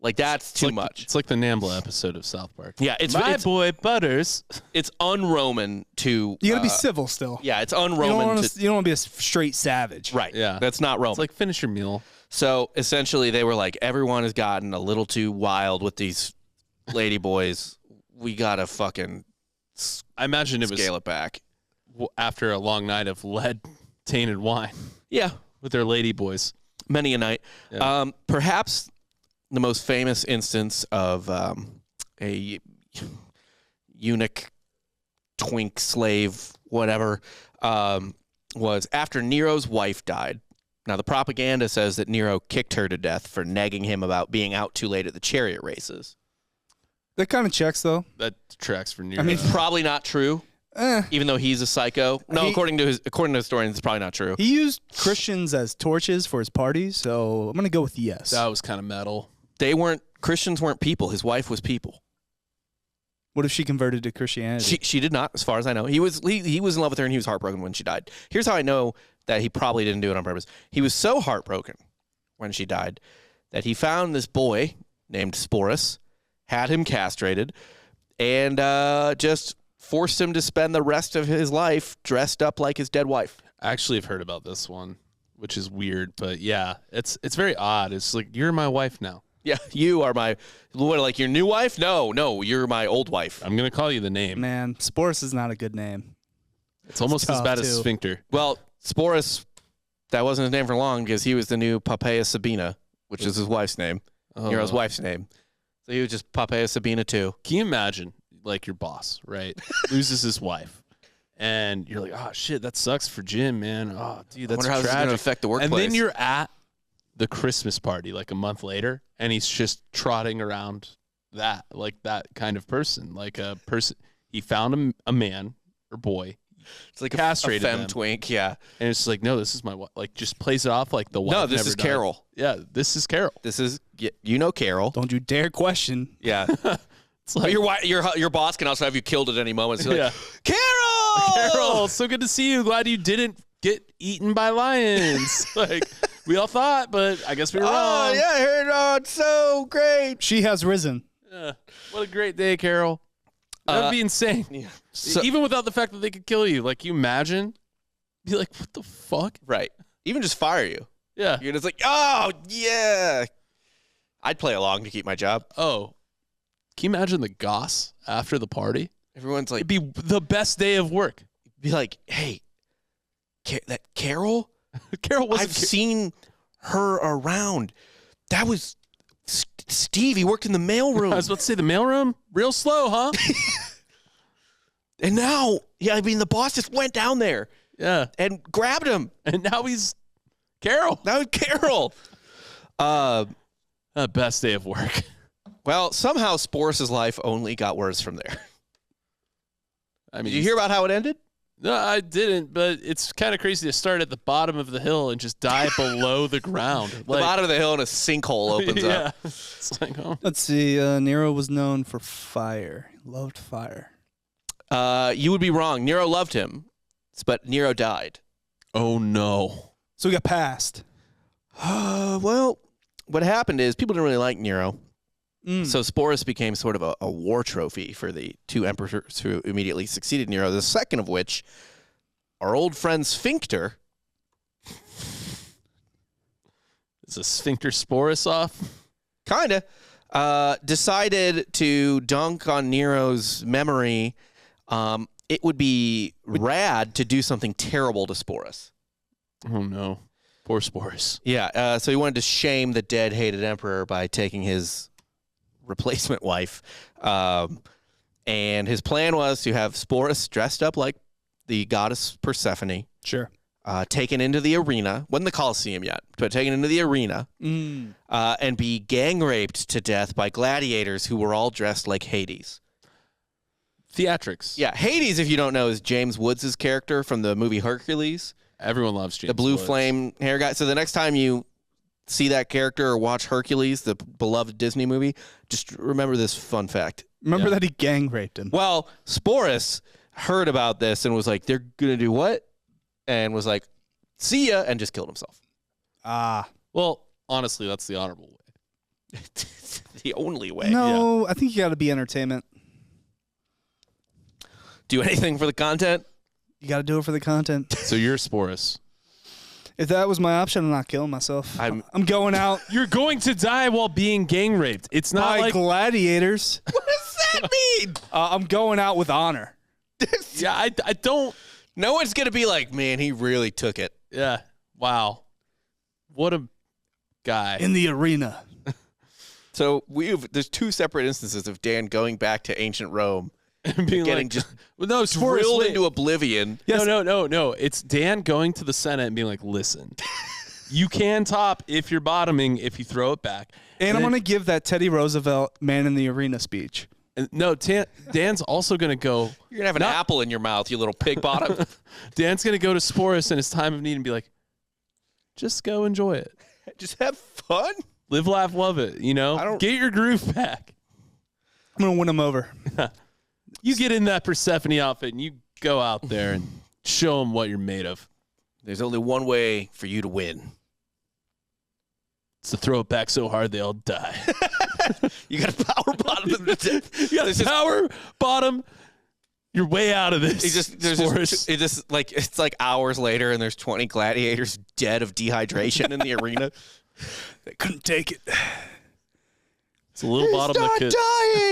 That's too much. It's like the Nambla episode of South Park. Yeah, it's boy Butters. It's un-Roman to. You gotta be civil still. Yeah, it's un-Roman You don't want to be a straight savage. Right. Yeah. That's not Roman. It's like finish your meal. So essentially, they were like, everyone has gotten a little too wild with these lady boys. We gotta fucking I imagine it was scale it back. After a long night of lead-tainted wine Yeah, with their lady boys. many a night. Yeah. Perhaps the most famous instance of a eunuch, twink, slave, whatever, was after Nero's wife died. Now, the propaganda says that Nero kicked her to death for nagging him about being out too late at the chariot races. That kind of checks though. That tracks for Nero. I mean, It's probably not true, even though he's a psycho. No, according to historians, it's probably not true. He used Christians as torches for his parties, so I'm gonna go with yes. that was kind of metal. Christians weren't people. His wife was people. What if she converted to Christianity? She did not, as far as I know. He was in love with her, and he was heartbroken when she died. Here's how I know that he probably didn't do it on purpose. He was so heartbroken when she died that he found this boy named Sporus, had him castrated, and just forced him to spend the rest of his life dressed up like his dead wife. I actually have heard about this one, which is weird, but yeah, it's very odd. It's like, you're my wife now. Yeah, you are your new wife? No, you're my old wife. I'm going to call you the name. Man, Sporus is not a good name. It's almost as tough, bad as too. Sphincter. Well, Sporus, that wasn't his name for long because he was the new Poppaea Sabina, which is his wife's name, Nero's wife's name. So he was just Poppaea Sabina too. Can you imagine, your boss, right, loses his wife, and you're like, oh, shit, that sucks for Jim, man. Oh, dude, that's I wonder how this is going to tragic. affect the workplace. And then you're at the Christmas party a month later, and he's just trotting around that kind of person, he found a man or boy. It's like castrated a femme them. twink, yeah. And it's like, no, this is my wife. Just plays it off like the wife. No, this never is died. Carol. Yeah, this is Carol. This is Carol. Don't you dare question. Yeah. It's But your boss can also have you killed at any moment. So you're like, Carol! Carol, so good to see you. Glad you didn't get eaten by lions. We all thought, but I guess we were wrong. Oh, yeah, I heard it's so great. She has risen. Yeah. What a great day, Carol. That'd be insane. Yeah. So, Even without the fact that they could kill you. You imagine? Be like, what the fuck? right. Even just fire you. Yeah. You're just like, oh, yeah. I'd play along to keep my job. Oh, Can you imagine the goss after the party? Everyone's like, It'd be the best day of work. be like, hey, that Carol? Carol wasn't. I've seen her around. That was Steve. He worked in the mailroom. I was about to say the mailroom. Real slow, huh? And now, the boss just went down there. Yeah. And grabbed him. And now he's Carol. Now it's Carol. Best day of work. Well, somehow Sporus' life only got worse from there. I mean, Did you hear about how it ended? No, I didn't, but it's kind of crazy to start at the bottom of the hill and just die below the ground. The bottom of the hill and a sinkhole opens up. It's like, oh. Let's see. Nero was known for fire. He loved fire. You would be wrong. Nero loved him, but Nero died. Oh, no. So he got passed. Well, what happened is people didn't really like Nero. Mm. So Sporus became sort of a war trophy for the two emperors who immediately succeeded Nero, the second of which, our old friend Sphincter. Is a sphincter Sporus off? Kind of. Decided to dunk on Nero's memory. It would be rad to do something terrible to Sporus. Oh, no. Poor Sporus. Yeah, so he wanted to shame the dead, hated emperor by taking his replacement wife. And his plan was to have Sporus dressed up like the goddess Persephone, Sure. taken into the arena, wasn't the Colosseum yet, but taken into the arena, and be gang raped to death by gladiators who were all dressed like Hades. Theatrics. Yeah, Hades, if you don't know, is James Woods' character from the movie Hercules. Everyone loves James The blue Woods. flame hair guy. So the next time you see that character or watch Hercules, the beloved Disney movie, just remember this fun fact. Remember that he gang raped him. Well, Sporus heard about this and was like, they're going to do what? And was like, see ya, and just killed himself. Well, honestly, that's the honorable way. The only way. No, I think you got to be entertainment. Do anything for the content? You got to do it for the content. So you're Sporus. If that was my option, I'm not killing myself. I'm going out You're going to die while being gang raped. It's not by like gladiators. What does that mean? I'm going out with honor. yeah, I don't. No one's going to be like, man, he really took it. Yeah. Wow. What a guy. In the arena. So there's two separate instances of Dan going back to ancient Rome, And being getting like, just well, no, Sporus, drilled wait. into oblivion. Yes. No. It's Dan going to the Senate and being like, listen, you can top if you're bottoming if you throw it back. And I'm then- going to give that Teddy Roosevelt man in the arena speech. No, Dan's also going to go. You're going to have an apple in your mouth, you little pig bottom. Dan's going to go to Sporus in his time of need and be like, just go enjoy it. Just have fun. Live, laugh, love it. You know, get your groove back. I'm going to win him over. You get in that Persephone outfit and you go out there and show them what you're made of. There's only one way for you to win. It's to throw it back so hard they all die. You got to power bottom them to death. You got to power bottom. You're way out of this. It's like hours later, and there's 20 gladiators dead of dehydration in the arena. They couldn't take it. It's a little bottom that could.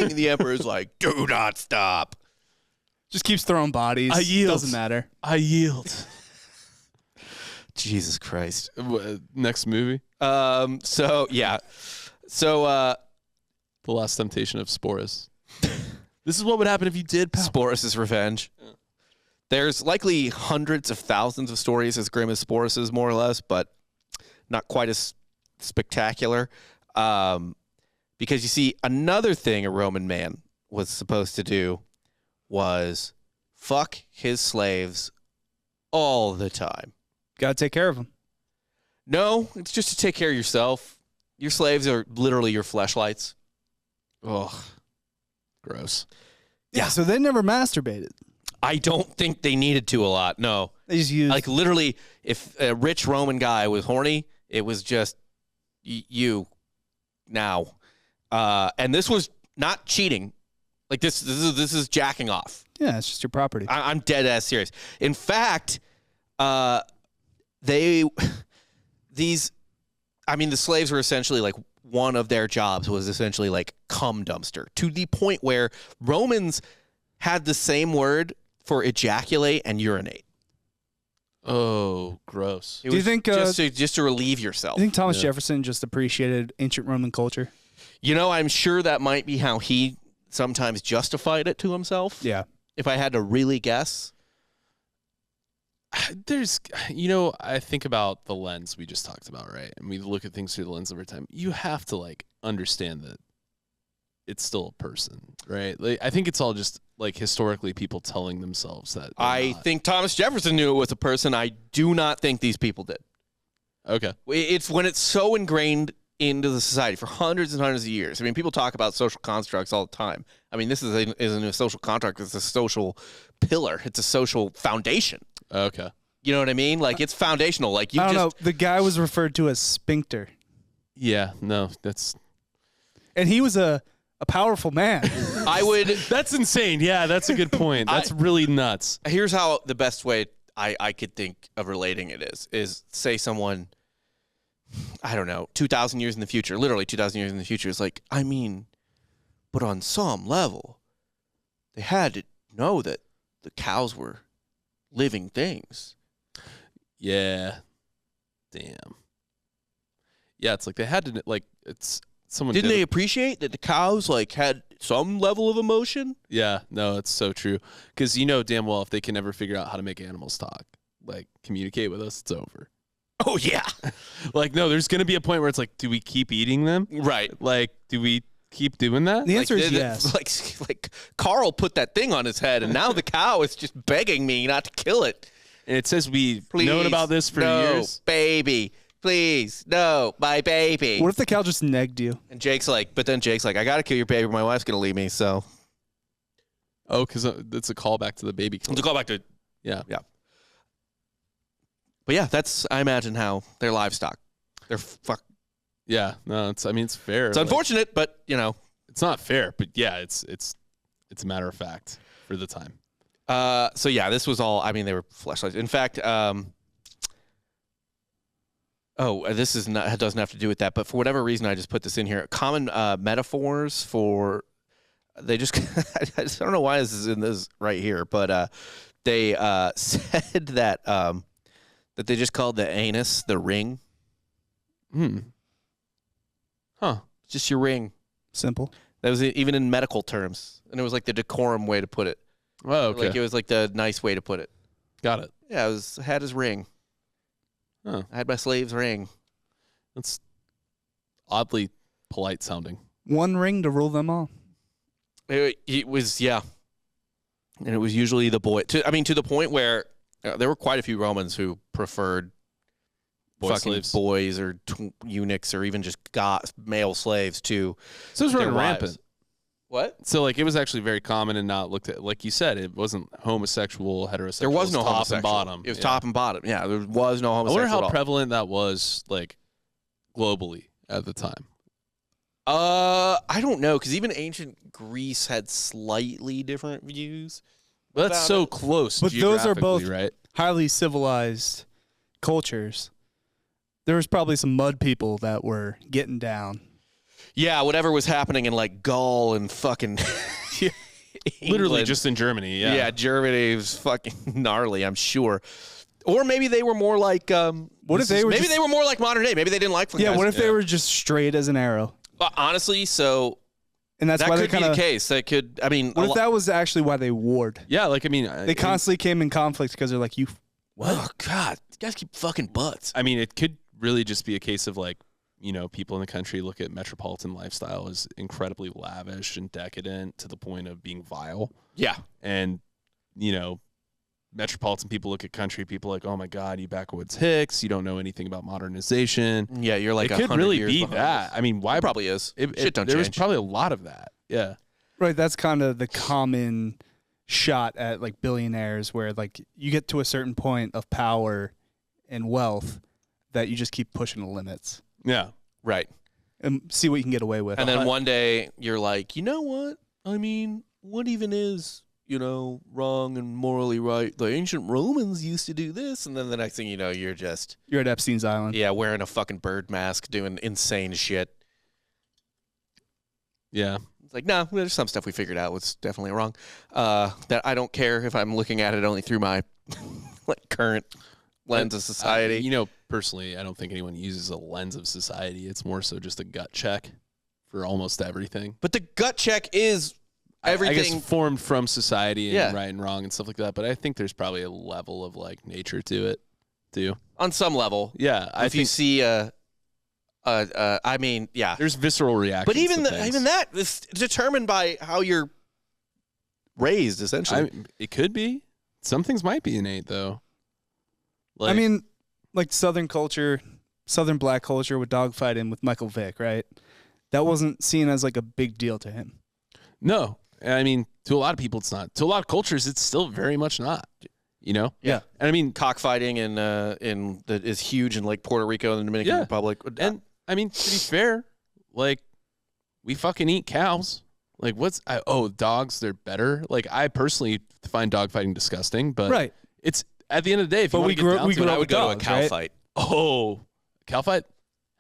dying. The emperor's like, do not stop. Just keeps throwing bodies. I yield. Doesn't matter. I yield. Jesus Christ. Next movie, So The Last Temptation of Sporus. This is what would happen if you did power. Sporus' revenge. Yeah. There's likely hundreds of thousands of stories as grim as Sporus' more or less, but not quite as spectacular. Because you see, another thing a Roman man was supposed to do was fuck his slaves all the time. Got to take care of them. No, it's just to take care of yourself. Your slaves are literally your fleshlights. Ugh. Gross. Yeah, so they never masturbated. I don't think they needed to a lot. No. They just used... Like literally, if a rich Roman guy was horny, it was just you now. And this was not cheating. Like this is jacking off. Yeah, it's just your property. I'm dead ass serious. In fact, the slaves were essentially like one of their jobs was essentially like cum dumpster, to the point where Romans had the same word for ejaculate and urinate. Oh, gross. Do you think just to relieve yourself? Do you think Thomas Jefferson just appreciated ancient Roman culture? You know, I'm sure that might be how he sometimes justified it to himself. Yeah. If I had to really guess. There's, I think about the lens we just talked about, right? And we look at things through the lens over time. You have to like understand that it's still a person, right? Like, I think it's all just like historically people telling themselves that. I think Thomas Jefferson knew it was a person. I do not think these people did. Okay. It's when it's so ingrained into the society for hundreds and hundreds of years. I mean, people talk about social constructs all the time. I mean, this isn't a social contract. It's a social pillar. It's a social foundation. Okay. You know what I mean? Like, it's foundational. Like, I don't know. The guy was referred to as sphincter. Yeah, no, that's... And he was a powerful man. That's insane. Yeah, that's a good point. That's really nuts. Here's how the best way I could think of relating it is say someone, I don't know, 2,000 years in the future, literally 2,000 years in the future, is like, I mean, but on some level, they had to know that the cows were living things. Yeah. Damn. Yeah, it's like they had to, like, it's someone. Didn't they appreciate that the cows, like, had some level of emotion? Yeah, no, it's so true. Because damn well if they can never figure out how to make animals talk, like, communicate with us, it's over. Oh, yeah. Like, no, there's going to be a point where it's like, do we keep eating them? Right. Like, do we keep doing that? The answer is yes. Like Carl put that thing on his head, and now the cow is just begging me not to kill it. And it says we've known about this for years. Baby. Please, no, my baby. What if the cow just negged you? And Jake's like, I got to kill your baby. My wife's going to leave me, so. Oh, because it's a callback to the baby killer. It's a callback to. Yeah. Yeah. But yeah, that's, I imagine, how their livestock. They're Yeah, no, it's fair. It's unfortunate, but, It's not fair, but yeah, it's a matter of fact for the time. So yeah, this was all, they were fleshlights. In fact, this doesn't have to do with that, but for whatever reason, I just put this in here. Common metaphors for, I just don't know why this is in this right here, but they said that that they just called the anus the ring. Huh. It's just your ring. Simple. That was even in medical terms, and it was like the decorum way to put it. Oh, okay. Like it was like the nice way to put it. Got it. Yeah, I had his ring. Huh. I had my slave's ring. That's oddly polite sounding. One ring to rule them all. It was, yeah. And it was usually the boy. To the point where there were quite a few Romans who preferred boys or eunuchs or even just male slaves to. So it was running their rampant. wives. What? So like it was actually very common and not looked at, like you said, it wasn't homosexual, heterosexual. There was no top homosexual. and bottom. It was top and bottom. Yeah, there was no homosexual. I wonder how at all. prevalent that was, like, globally at the time. I don't know, because even ancient Greece had slightly different views. But that's so close. But those are both right? highly civilized cultures. There was probably some mud people that were getting down. Yeah, whatever was happening in like Gaul and fucking literally just in Germany. Yeah, yeah, Germany was fucking gnarly, I'm sure. Or maybe they were more like they were more like modern day. Maybe they didn't like. Yeah, what if they were just straight as an arrow? Honestly, so and that's that why could be the case. That could. What if that was actually why they warred? Yeah, like they constantly came in conflict because they're like, you. What? Oh God, these guys keep fucking butts. I mean, it could really just be a case of like, people in the country look at metropolitan lifestyle as incredibly lavish and decadent to the point of being vile. Yeah, and metropolitan people look at country people like, oh my God, you backwoods hicks, you don't know anything about modernization. Yeah, you're like, it could really be that. I mean, why? It probably is. Shit don't there change. was probably a lot of that. Yeah, right. That's kind of the common shot at like billionaires, where like you get to a certain point of power and wealth that you just keep pushing the limits. Yeah, right. And see what you can get away with. And then one day you're like, you know what? I mean, what even is, wrong and morally right? The ancient Romans used to do this. And then the next thing you know, you're at Epstein's Island. Yeah, wearing a fucking bird mask, doing insane shit. Yeah. It's like, no, there's some stuff we figured out was definitely wrong. That I don't care if I'm looking at it only through my like current lens of society. Personally, I don't think anyone uses a lens of society. It's more so just a gut check for almost everything. But the gut check is everything. I guess formed from society and right and wrong and stuff like that. But I think there's probably a level of like nature to it too. On some level. Yeah. If you see I mean, yeah. There's visceral reactions. But even that is determined by how you're raised, essentially. It could be. Some things might be innate, though. I mean, like Southern culture, Southern black culture with dogfighting with Michael Vick, right? That wasn't seen as like a big deal to him. No. I mean, to a lot of people, it's not. To a lot of cultures, it's still very much not. Yeah. And I mean, cockfighting is huge in like Puerto Rico and the Dominican Republic. And I mean, to be fair, like we fucking eat cows. Like dogs, they're better. Like I personally find dogfighting disgusting, but it's at the end of the day. If we grew up with a cow fight. Oh, cow fight?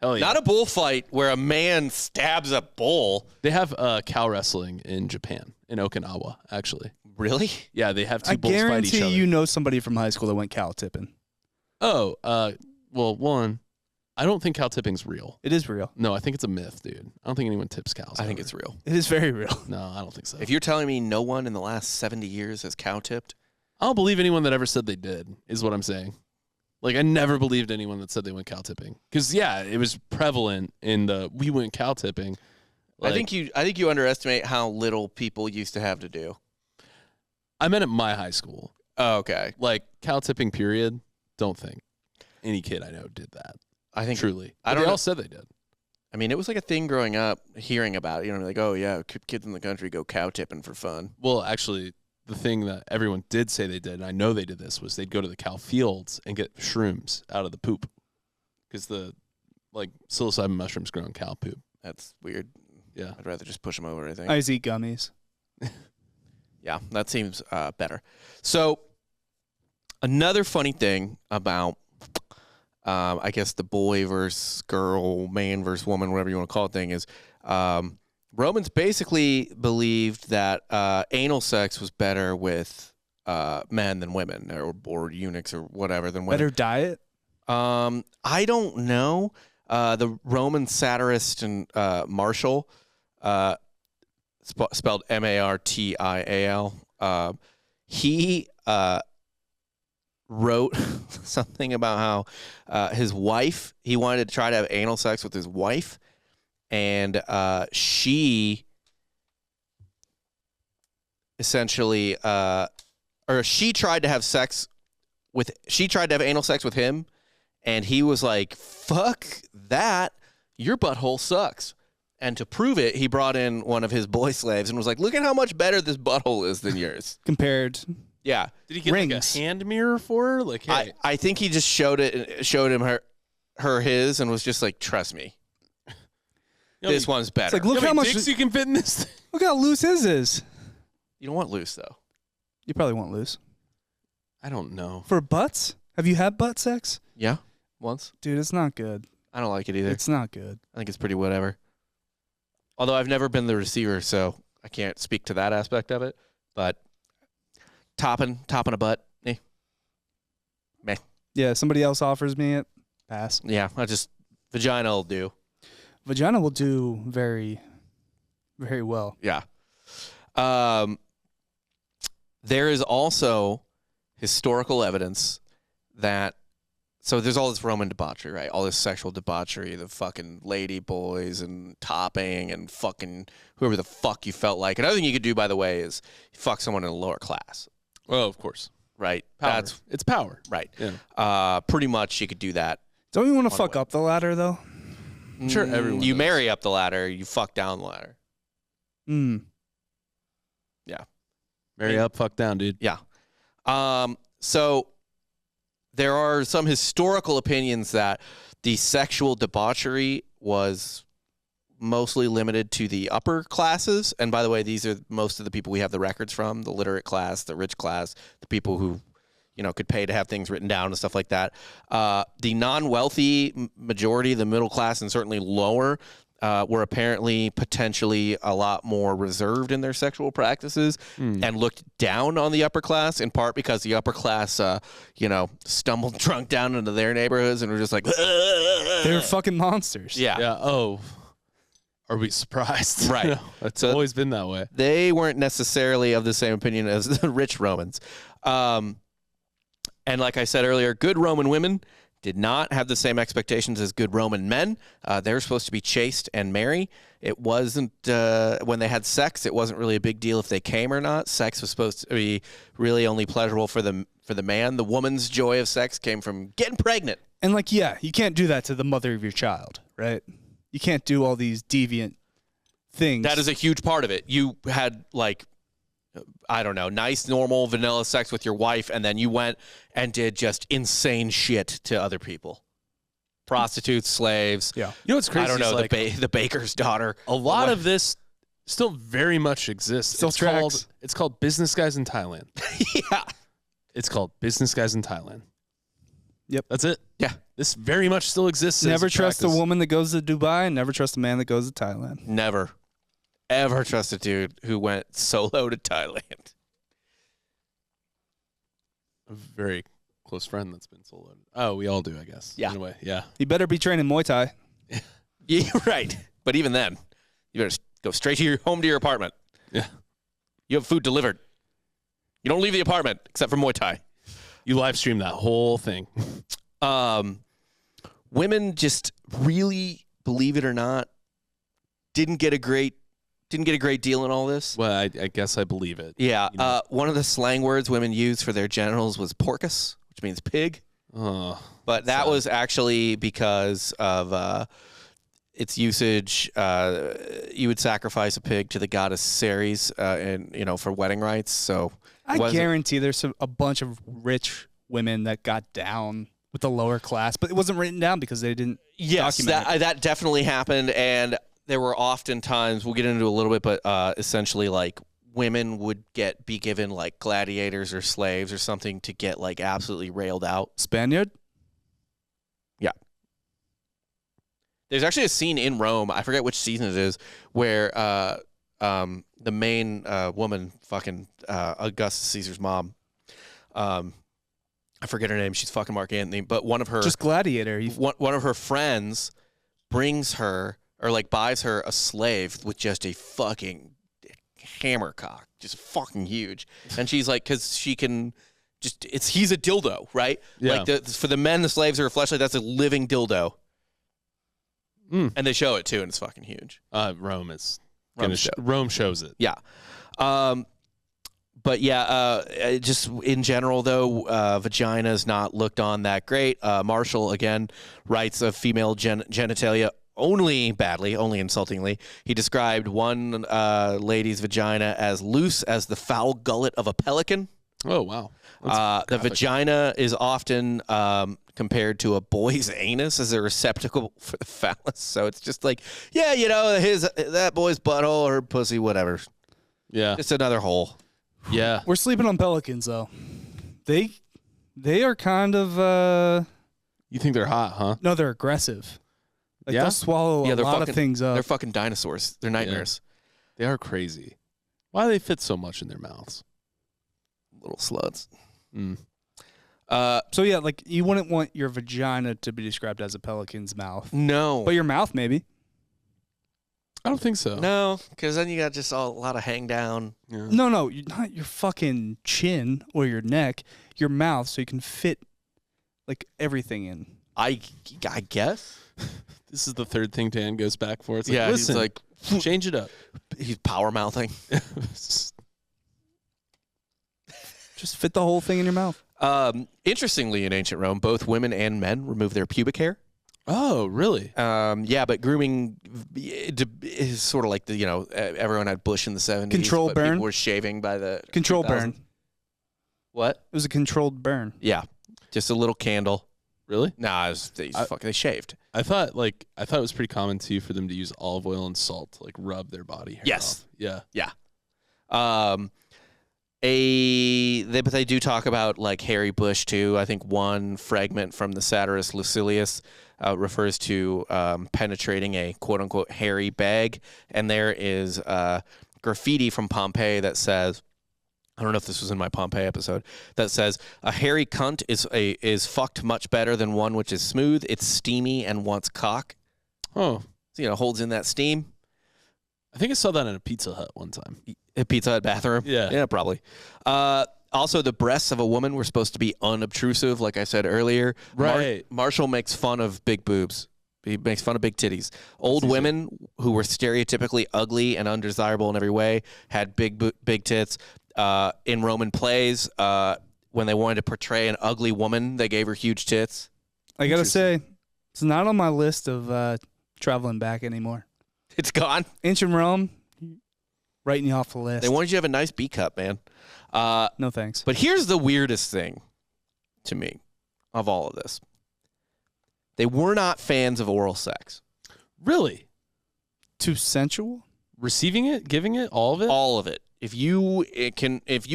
Hell yeah! Not a bullfight where a man stabs a bull. They have cow wrestling in Japan, in Okinawa, actually. Really? Yeah, they have two bulls fight each other. I guarantee you know somebody from high school that went cow tipping. Oh, well, one, I don't think cow tipping's real. It is real. No, I think it's a myth, dude. I don't think anyone tips cows. I think it's real. It is very real. No, I don't think so. If you're telling me no one in the last 70 years has cow tipped, I don't believe anyone that ever said they did, is what I'm saying. Like, I never believed anyone that said they went cow tipping. Because, yeah, it was prevalent in we went cow tipping. Like, I think you underestimate how little people used to have to do. I meant at my high school. Oh, okay. Like, cow tipping, period. Don't think any kid I know did that. I think truly. They all said they did. I mean, it was like a thing growing up, hearing about it. Like, oh, yeah, kids in the country go cow tipping for fun. Well, actually, the thing that everyone did say they did, and I know they did this, was they'd go to the cow fields and get shrooms out of the poop. Because psilocybin mushrooms grow in cow poop. That's weird. Yeah. I'd rather just push them over, I think. I just eat gummies. Yeah, that seems better. So, another funny thing about, I guess, the boy versus girl, man versus woman, whatever you want to call it thing is, Romans basically believed that anal sex was better with men than women, or eunuchs or whatever than women. Better diet? I don't know. The Roman satirist and Martial, spelled Martial, he wrote something about how his wife, he wanted to try to have anal sex with his wife, and she essentially, or she tried to have anal sex with him, and he was like, fuck that, your butthole sucks. And to prove it, he brought in one of his boy slaves and was like, look at how much better this butthole is than yours. Compared. Yeah. Did he get like a hand mirror for her? Like, hey. I think he just showed him her his and was just like, trust me. This one's better. It's like, look how much dicks you can fit in this thing. Look how loose his is. You don't want loose, though. You probably want loose. I don't know. For butts? Have you had butt sex? Yeah, once. Dude, it's not good. I don't like it either. It's not good. I think it's pretty whatever. Although I've never been the receiver, so I can't speak to that aspect of it. But topping a butt, meh. Yeah, somebody else offers me it, pass. Yeah, vagina will do. Vagina will do very, very well. Yeah. There is also historical evidence that, so there's all this Roman debauchery, right? All this sexual debauchery, the fucking lady boys and topping and fucking whoever the fuck you felt like. Another thing you could do, by the way, is fuck someone in a lower class. Oh, of course. Right. Power. It's power. Right. Yeah. Pretty much you could do that. Don't you want to fuck up the ladder, though? I'm sure everyone You does. marry up the ladder, you fuck down the ladder. Yeah. Marry up, fuck down, dude. Yeah. So there are some historical opinions that the sexual debauchery was mostly limited to the upper classes. And by the way, these are most of the people we have the records from, the literate class, the rich class, the people who, could pay to have things written down and stuff like that. The non-wealthy majority, the middle class and certainly lower, were apparently potentially a lot more reserved in their sexual practices and looked down on the upper class, in part because the upper class, stumbled drunk down into their neighborhoods and were just like, They were fucking monsters. yeah. Yeah. Oh, are we surprised? Right. It's So always been that way. they weren't necessarily of the same opinion as the rich Romans. And like I said earlier, good Roman women did not have the same expectations as good Roman men. They were supposed to be chaste and merry. It wasn't, when they had sex, it wasn't really a big deal if they came or not. Sex was supposed to be really only pleasurable for the man. The woman's joy of sex came from getting pregnant. And like, yeah, you can't do that to the mother of your child, right? You can't do all these deviant things. That is a huge part of it. You had, like, I don't know, nice, normal, vanilla sex with your wife, and then you went and did just insane shit to other people. Prostitutes, slaves. Yeah. You know what's crazy? I don't know, is, like, the baker's daughter. a lot of this still very much exists. Still tracks. It's called Business Guys in Thailand. Yeah. It's called Business Guys in Thailand. Yep. That's it. Yeah. This very much still exists. as Never a trust a practice. woman that goes to Dubai, and never trust a man that goes to Thailand. Never, ever trust a dude who went solo to Thailand. A very close friend that's been soloed. Oh, we all do, I guess. Yeah. In a way, yeah. You better be training Muay Thai. Yeah, right. But even then, you better go straight to your home to your apartment. Yeah. You have food delivered. You don't leave the apartment except for Muay Thai. You live stream that whole thing. Women just really, believe it or not, didn't get a great deal in all this. Well, I guess I believe it. Yeah. You know. One of the slang words women used for their genitals was porcus, which means pig. Oh, But that sad. was actually because of its usage. You would sacrifice a pig to the goddess Ceres, for wedding rites. So I wasn't- guarantee there's a bunch of rich women that got down with the lower class, but it wasn't written down because they didn't document it. that definitely happened, and there were often times, we'll get into it a little bit, but essentially, like, women would be given like gladiators or slaves or something to get like absolutely railed out. Spaniard? Yeah. There's actually a scene in Rome, I forget which season it is, where the main woman, fucking Augustus Caesar's mom, I forget her name, she's fucking Mark Antony, but one of her Just Gladiator. one of her friends brings her or like buys her a slave with just a fucking hammer cock, just fucking huge, and she's like, because she can just he's a dildo, right? Yeah. Like for the men, the slaves are a fleshlight. That's a living dildo, and they show it too, and it's fucking huge. Rome is Rome shows it. Yeah. But yeah, just in general, though, vagina is not looked on that great. Marshall, again, writes of female genitalia only badly, only insultingly. He described one lady's vagina as loose as the foul gullet of a pelican. Oh, wow. The vagina is often compared to a boy's anus as a receptacle for the phallus. So it's just like, yeah, that boy's butthole or pussy, whatever. Yeah. Just another hole. Yeah. We're sleeping on pelicans, though. They are kind of You think they're hot, huh? no, they're aggressive. Like Yeah? they'll swallow a they're lot of things up. They're fucking dinosaurs. They're nightmares. They are crazy. Why do they fit so much in their mouths? Little sluts. Mm. So yeah, like you wouldn't want your vagina to be described as a pelican's mouth, No. but your mouth maybe. I don't think so. No, because then you got just a lot of hang down. Yeah. No, not your fucking chin or your neck, your mouth, so you can fit like everything in. I guess. This is the third thing Dan goes back for. It's like, Yeah, listen, he's like, change it up. he's power mouthing. Just fit the whole thing in your mouth. Interestingly, in ancient Rome, both women and men removed their pubic hair. Oh, really? Yeah, but grooming is sort of like everyone had bush in the 70s. Controlled but burn? People were shaving by the Controlled 2000s. burn. What? It was a controlled burn. Yeah, just a little candle. Really? Nah, they shaved. I thought it was pretty common too for them to use olive oil and salt to like rub their body hair Yes. off. Yeah. Yeah. But they do talk about like hairy bush too. I think one fragment from the satirist Lucilius refers to penetrating a quote unquote hairy bag, and there is graffiti from Pompeii that says, I don't know if this was in my Pompeii episode, that says a hairy cunt is fucked much better than one which is smooth. It's steamy and wants cock. Oh, So, holds in that steam. I think I saw that in a Pizza Hut one time. A Pizza Hut bathroom? Yeah, probably. Also, the breasts of a woman were supposed to be unobtrusive, like I said earlier. Right. Marshall makes fun of big boobs. He makes fun of big titties. Old women who were stereotypically ugly and undesirable in every way had big tits. In Roman plays, when they wanted to portray an ugly woman, they gave her huge tits. I gotta say, it's not on my list of traveling back anymore. It's gone. Ancient Rome, writing you off the list. They wanted you to have a nice B cup, man. No thanks. But here's the weirdest thing to me of all of this. They were not fans of oral sex. Really? Too sensual? Receiving it, giving it, all of it? All of it. If you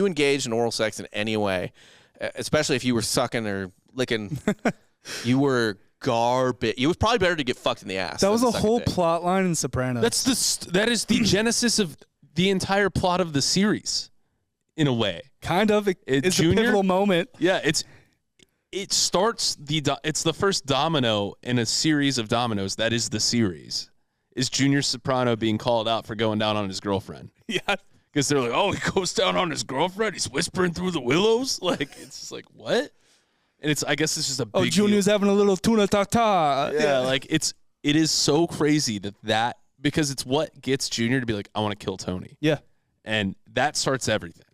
engaged in oral sex in any way, especially if you were sucking or licking, you were garbage. It was probably better to get fucked in the ass. That was than a suck whole dick. plot line in Sopranos. That is the genesis of the entire plot of the series, in a way. Kind of. It's a Junior? pivotal moment. Yeah, it starts it's the first domino in a series of dominoes. That is the series. Is Junior Soprano being called out for going down on his girlfriend? Yeah. Because they're like, oh, he goes down on his girlfriend. He's whispering through the willows. Like, it's just like, what? And I guess it's just a big Junior's having a little tuna ta-ta. Yeah, like it is so crazy that because it's what gets Junior to be like, I want to kill Tony. Yeah. And that starts everything.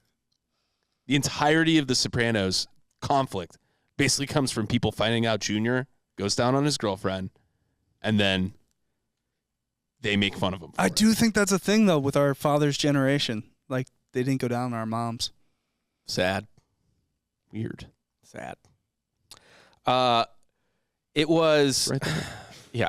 The entirety of the Sopranos conflict basically comes from people finding out Junior goes down on his girlfriend, and then they make fun of him. I do think that's a thing, though, with our father's generation. Like, they didn't go down on our moms. Sad. Weird. Sad. It was, Right there. yeah.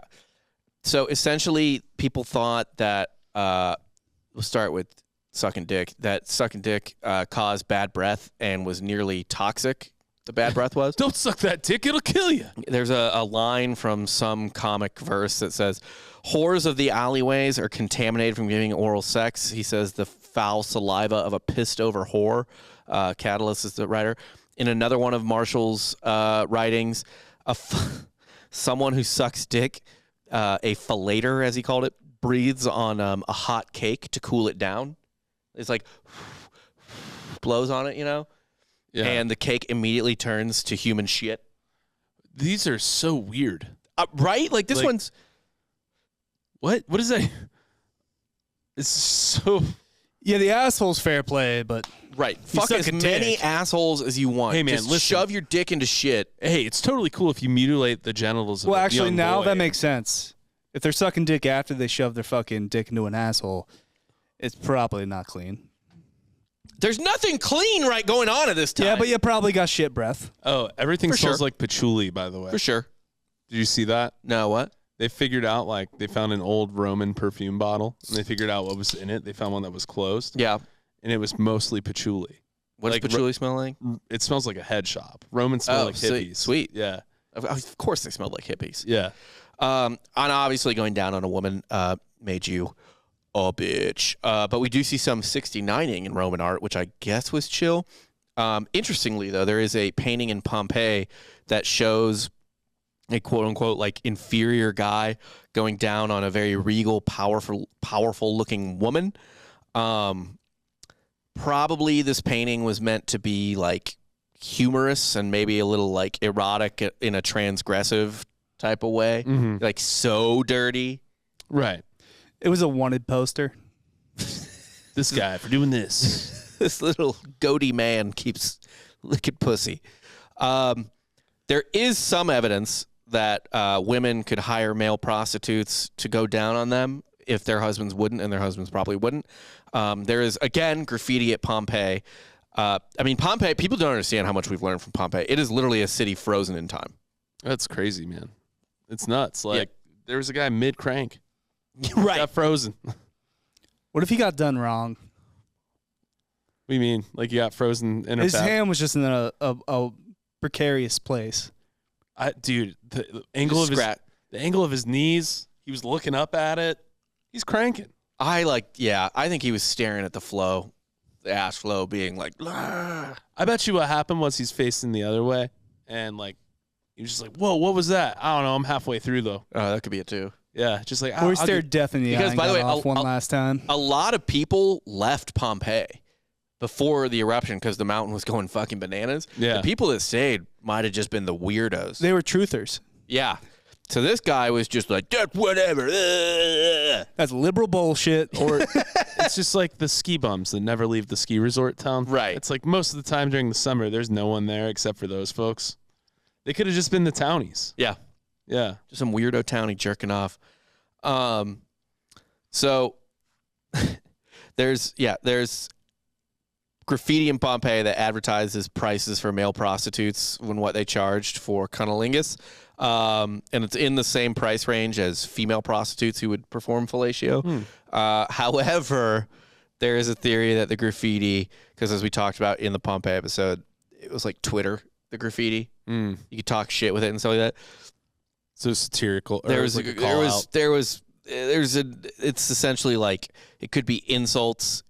So essentially, people thought that, we'll start with sucking dick, that sucking dick caused bad breath and was nearly toxic. The bad breath was. Don't suck that dick, it'll kill you. There's a line from some comic verse that says, whores of the alleyways are contaminated from giving oral sex. He says the foul saliva of a pissed over whore. Catalyst is the writer. In another one of Marshall's writings, someone who sucks dick, a fellator, as he called it, breathes on a hot cake to cool it down. It's like blows on it, Yeah. and the cake immediately turns to human shit. These are so weird. Right? Like this one's... What? What is that? It's so... Yeah, the asshole's fair play, but... Right. You Fuck suck as a many dick. assholes as you want. Hey, man, Just listen. shove your dick into shit. Hey, it's totally cool if you mutilate the genitals of Well, a actually, young now boy. that makes sense. If they're sucking dick after they shove their fucking dick into an asshole, it's probably not clean. There's nothing clean right going on at this time. Yeah, but you probably got shit breath. Oh, everything For smells sure. like patchouli, by the way. For sure. Did you see that? No, what? They figured out, they found an old Roman perfume bottle, and they figured out what was in it. They found one that was closed, Yeah. and it was mostly patchouli. What Like, does patchouli smell like? It smells like a head shop. Romans smell like hippies. Sweet. Yeah. Of course they smelled like hippies. Yeah. And obviously going down on a woman made you a bitch. But we do see some 69ing in Roman art, which I guess was chill. Interestingly, though, there is a painting in Pompeii that shows a quote-unquote like inferior guy going down on a very regal, powerful looking woman. Probably this painting was meant to be like humorous and maybe a little like erotic in a transgressive type of way. Mm-hmm. Like so dirty. Right. It was a wanted poster. This guy for doing this. This little goatee man keeps licking pussy. There is some evidence that women could hire male prostitutes to go down on them if their husbands wouldn't, and their husbands probably wouldn't. There is, again, graffiti at Pompeii. Pompeii, people don't understand how much we've learned from Pompeii. It is literally a city frozen in time. That's crazy, man. It's nuts. There was a guy mid-crank. Right. Got frozen. What if he got done wrong? do you mean? Like you got frozen in His hand was just in a precarious place. Dude, the angle of his knees, he was looking up at it. He's cranking. I think he was staring at the flow, the ash flow, being like, "Argh." I bet you what happened was he's facing the other way, and like he was just like, "Whoa, what was that?" I don't know. I'm halfway through though. Oh, that could be it too. Yeah, just like Or he stared death in the eye. Because, And by the way, off one last time. A lot of people left Pompeii before the eruption because the mountain was going fucking bananas. Yeah. The people that stayed might have just been the weirdos. They were truthers. Yeah. So this guy was just like, whatever. That's liberal bullshit. Or it's just like the ski bums that never leave the ski resort town. Right. It's like most of the time during the summer, there's no one there except for those folks. They could have just been the townies. Yeah. Yeah. Just some weirdo townie jerking off. So there's graffiti in Pompeii that advertises prices for male prostitutes and what they charged for cunnilingus. And it's in the same price range as female prostitutes who would perform fellatio. However, there is a theory that the graffiti, because as we talked about in the Pompeii episode, it was like Twitter, the graffiti. You could talk shit with it and stuff like that. So satirical. It's essentially like it could be insults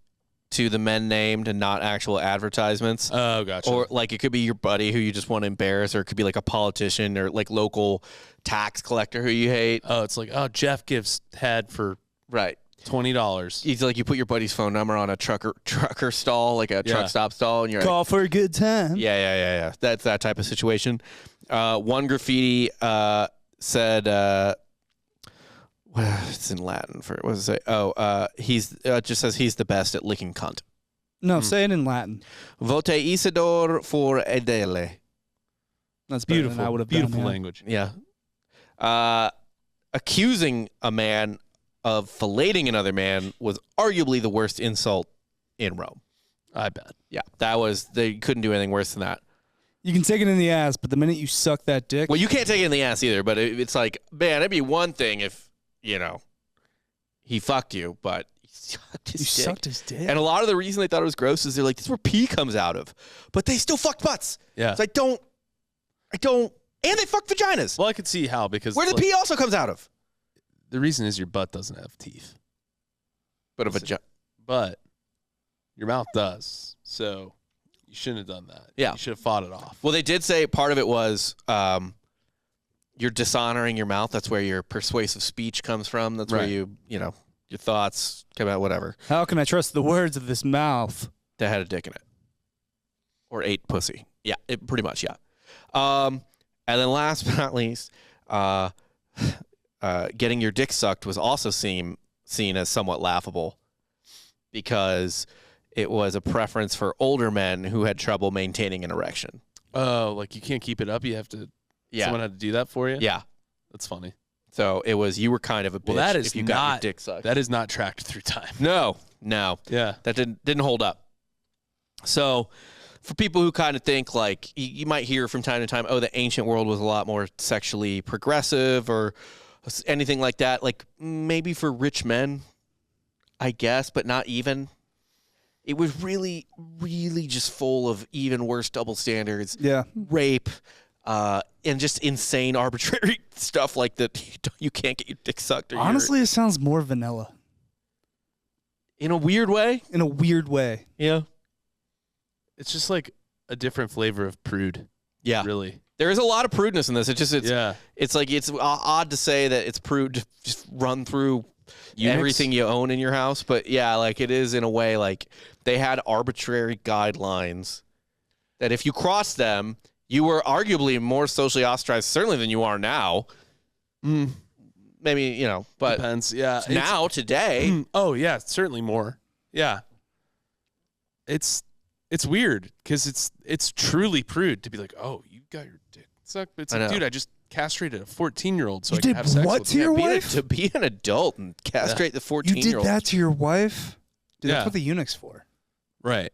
to the men named and not actual advertisements. Oh, gotcha. Or like it could be your buddy who you just want to embarrass, or it could be like a politician or like local tax collector who you hate. Oh, it's like, Jeff gives head for Right. $20. It's like you put your buddy's phone number on a trucker stall, like a truck stop stall, and you're Call for a good time. Yeah. That's that type of situation. One graffiti said, it's in Latin for what does it say? Oh, he's it just says he's the best at licking cunt. No, say it in Latin. Vote Isidore for Edele. That's Beautiful. than I would have beautiful done, yeah. language. Yeah. Accusing a man of filleting another man was arguably the worst insult in Rome. I bet. Yeah, they couldn't do anything worse than that. You can take it in the ass, but the minute you suck that dick, Well, you can't take it in the ass either, but it's like, man, it'd be one thing if, he fucked you, but he sucked his you dick. sucked his dick. And a lot of the reason they thought it was gross is they're like, this is where pee comes out of. But they still fucked butts. Yeah. It's like, I don't, and they fucked vaginas. Well, I could see how, because Where the pee also comes out of. the reason is your butt doesn't have teeth. But a vagina. But your mouth does. So you shouldn't have done that. Yeah. You should have fought it off. Well, they did say part of it was you're dishonoring your mouth. That's where your persuasive speech comes from. That's where Right. your thoughts come out, whatever. How can I trust the words of this mouth? That had a dick in it. Or ate pussy. Yeah, pretty much, yeah. And then last but not least, getting your dick sucked was also seen as somewhat laughable because it was a preference for older men who had trouble maintaining an erection. Oh, like you can't keep it up. You have to. Yeah. Someone had to do that for you. Yeah. That's funny. So it was, you were kind of a bitch Well, that is if you got not your dick sucked. That is not tracked through time. No. Yeah. That didn't hold up. So for people who kind of think like, you might hear from time to time, oh, the ancient world was a lot more sexually progressive or anything like that. Like maybe for rich men, I guess, but not even. It was really, really just full of even worse double standards. Yeah. Rape, and just insane arbitrary stuff like that. You can't get your dick sucked. Or Honestly, it sounds more vanilla. in a weird way. In a weird way. Yeah. It's just like a different flavor of prude. Yeah. Really. There is a lot of prudeness in this. Yeah. It's like it's odd to say that it's prude to just run through Unix? everything you own in your house, but yeah, like it is in a way. Like they had arbitrary guidelines that if you crossed them, you were arguably more socially ostracized, certainly than you are now. Maybe but Depends. Yeah. now today, Oh yeah, certainly more. Yeah. It's weird because it's truly prude to be like, oh, you got your dick sucked, but it's I like, know. dude, I just castrated a 14-year-old so You I can did have sex what with to him. your being wife? to be an adult and castrate the You 14-year-old. did that to your wife? Dude, Yeah. that's what the eunuch's for. Right.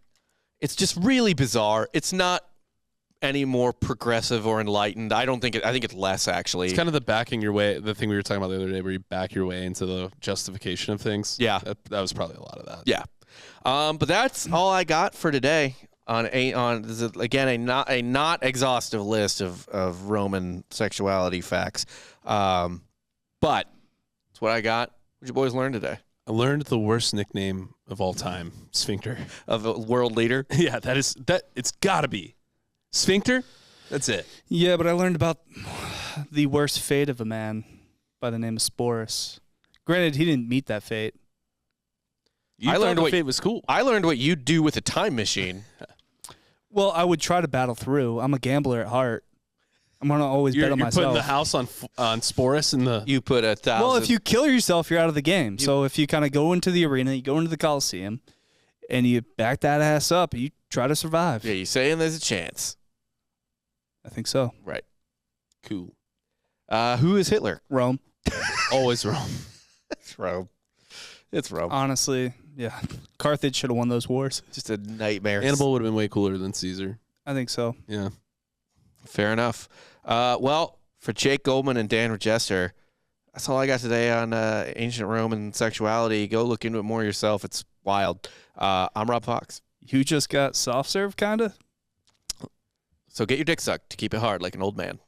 It's just really bizarre. It's not any more progressive or enlightened. I think it's less actually. It's kind of the backing your way, the thing we were talking about the other day where you back your way into the justification of things. Yeah. That was probably a lot of that. Yeah. But that's all I got for today this is, again, a not exhaustive list of Roman sexuality facts. But that's what I got. What'd you boys learn today? I learned the worst nickname of all time, Sphincter. Of a world leader? Yeah, it's gotta be. Sphincter? That's it. Yeah, but I learned about the worst fate of a man by the name of Sporus. Granted, he didn't meet that fate. I learned what fate was cool. I learned what you do with a time machine. Well, I would try to battle through. I'm a gambler at heart. I'm going to always bet on myself. You're putting the house on Sporus in the... You put 1,000. Well, if you kill yourself, you're out of the game. So if you kind of go into the arena, you go into the Coliseum, and you back that ass up, you try to survive. Yeah, you're saying there's a chance. I think so. Right. Cool. Who is Hitler? Rome. Always Rome. It's Rome. It's Rome. Honestly, yeah. Carthage should have won those wars. Just a nightmare. Hannibal would have been way cooler than Caesar. I think so. Yeah. Fair enough. Well, for Jake Goldman and Dan Regester, that's all I got today on ancient Roman sexuality. Go look into it more yourself. It's wild. I'm Rob Fox. You just got soft serve, kind of? So get your dick sucked to keep it hard like an old man.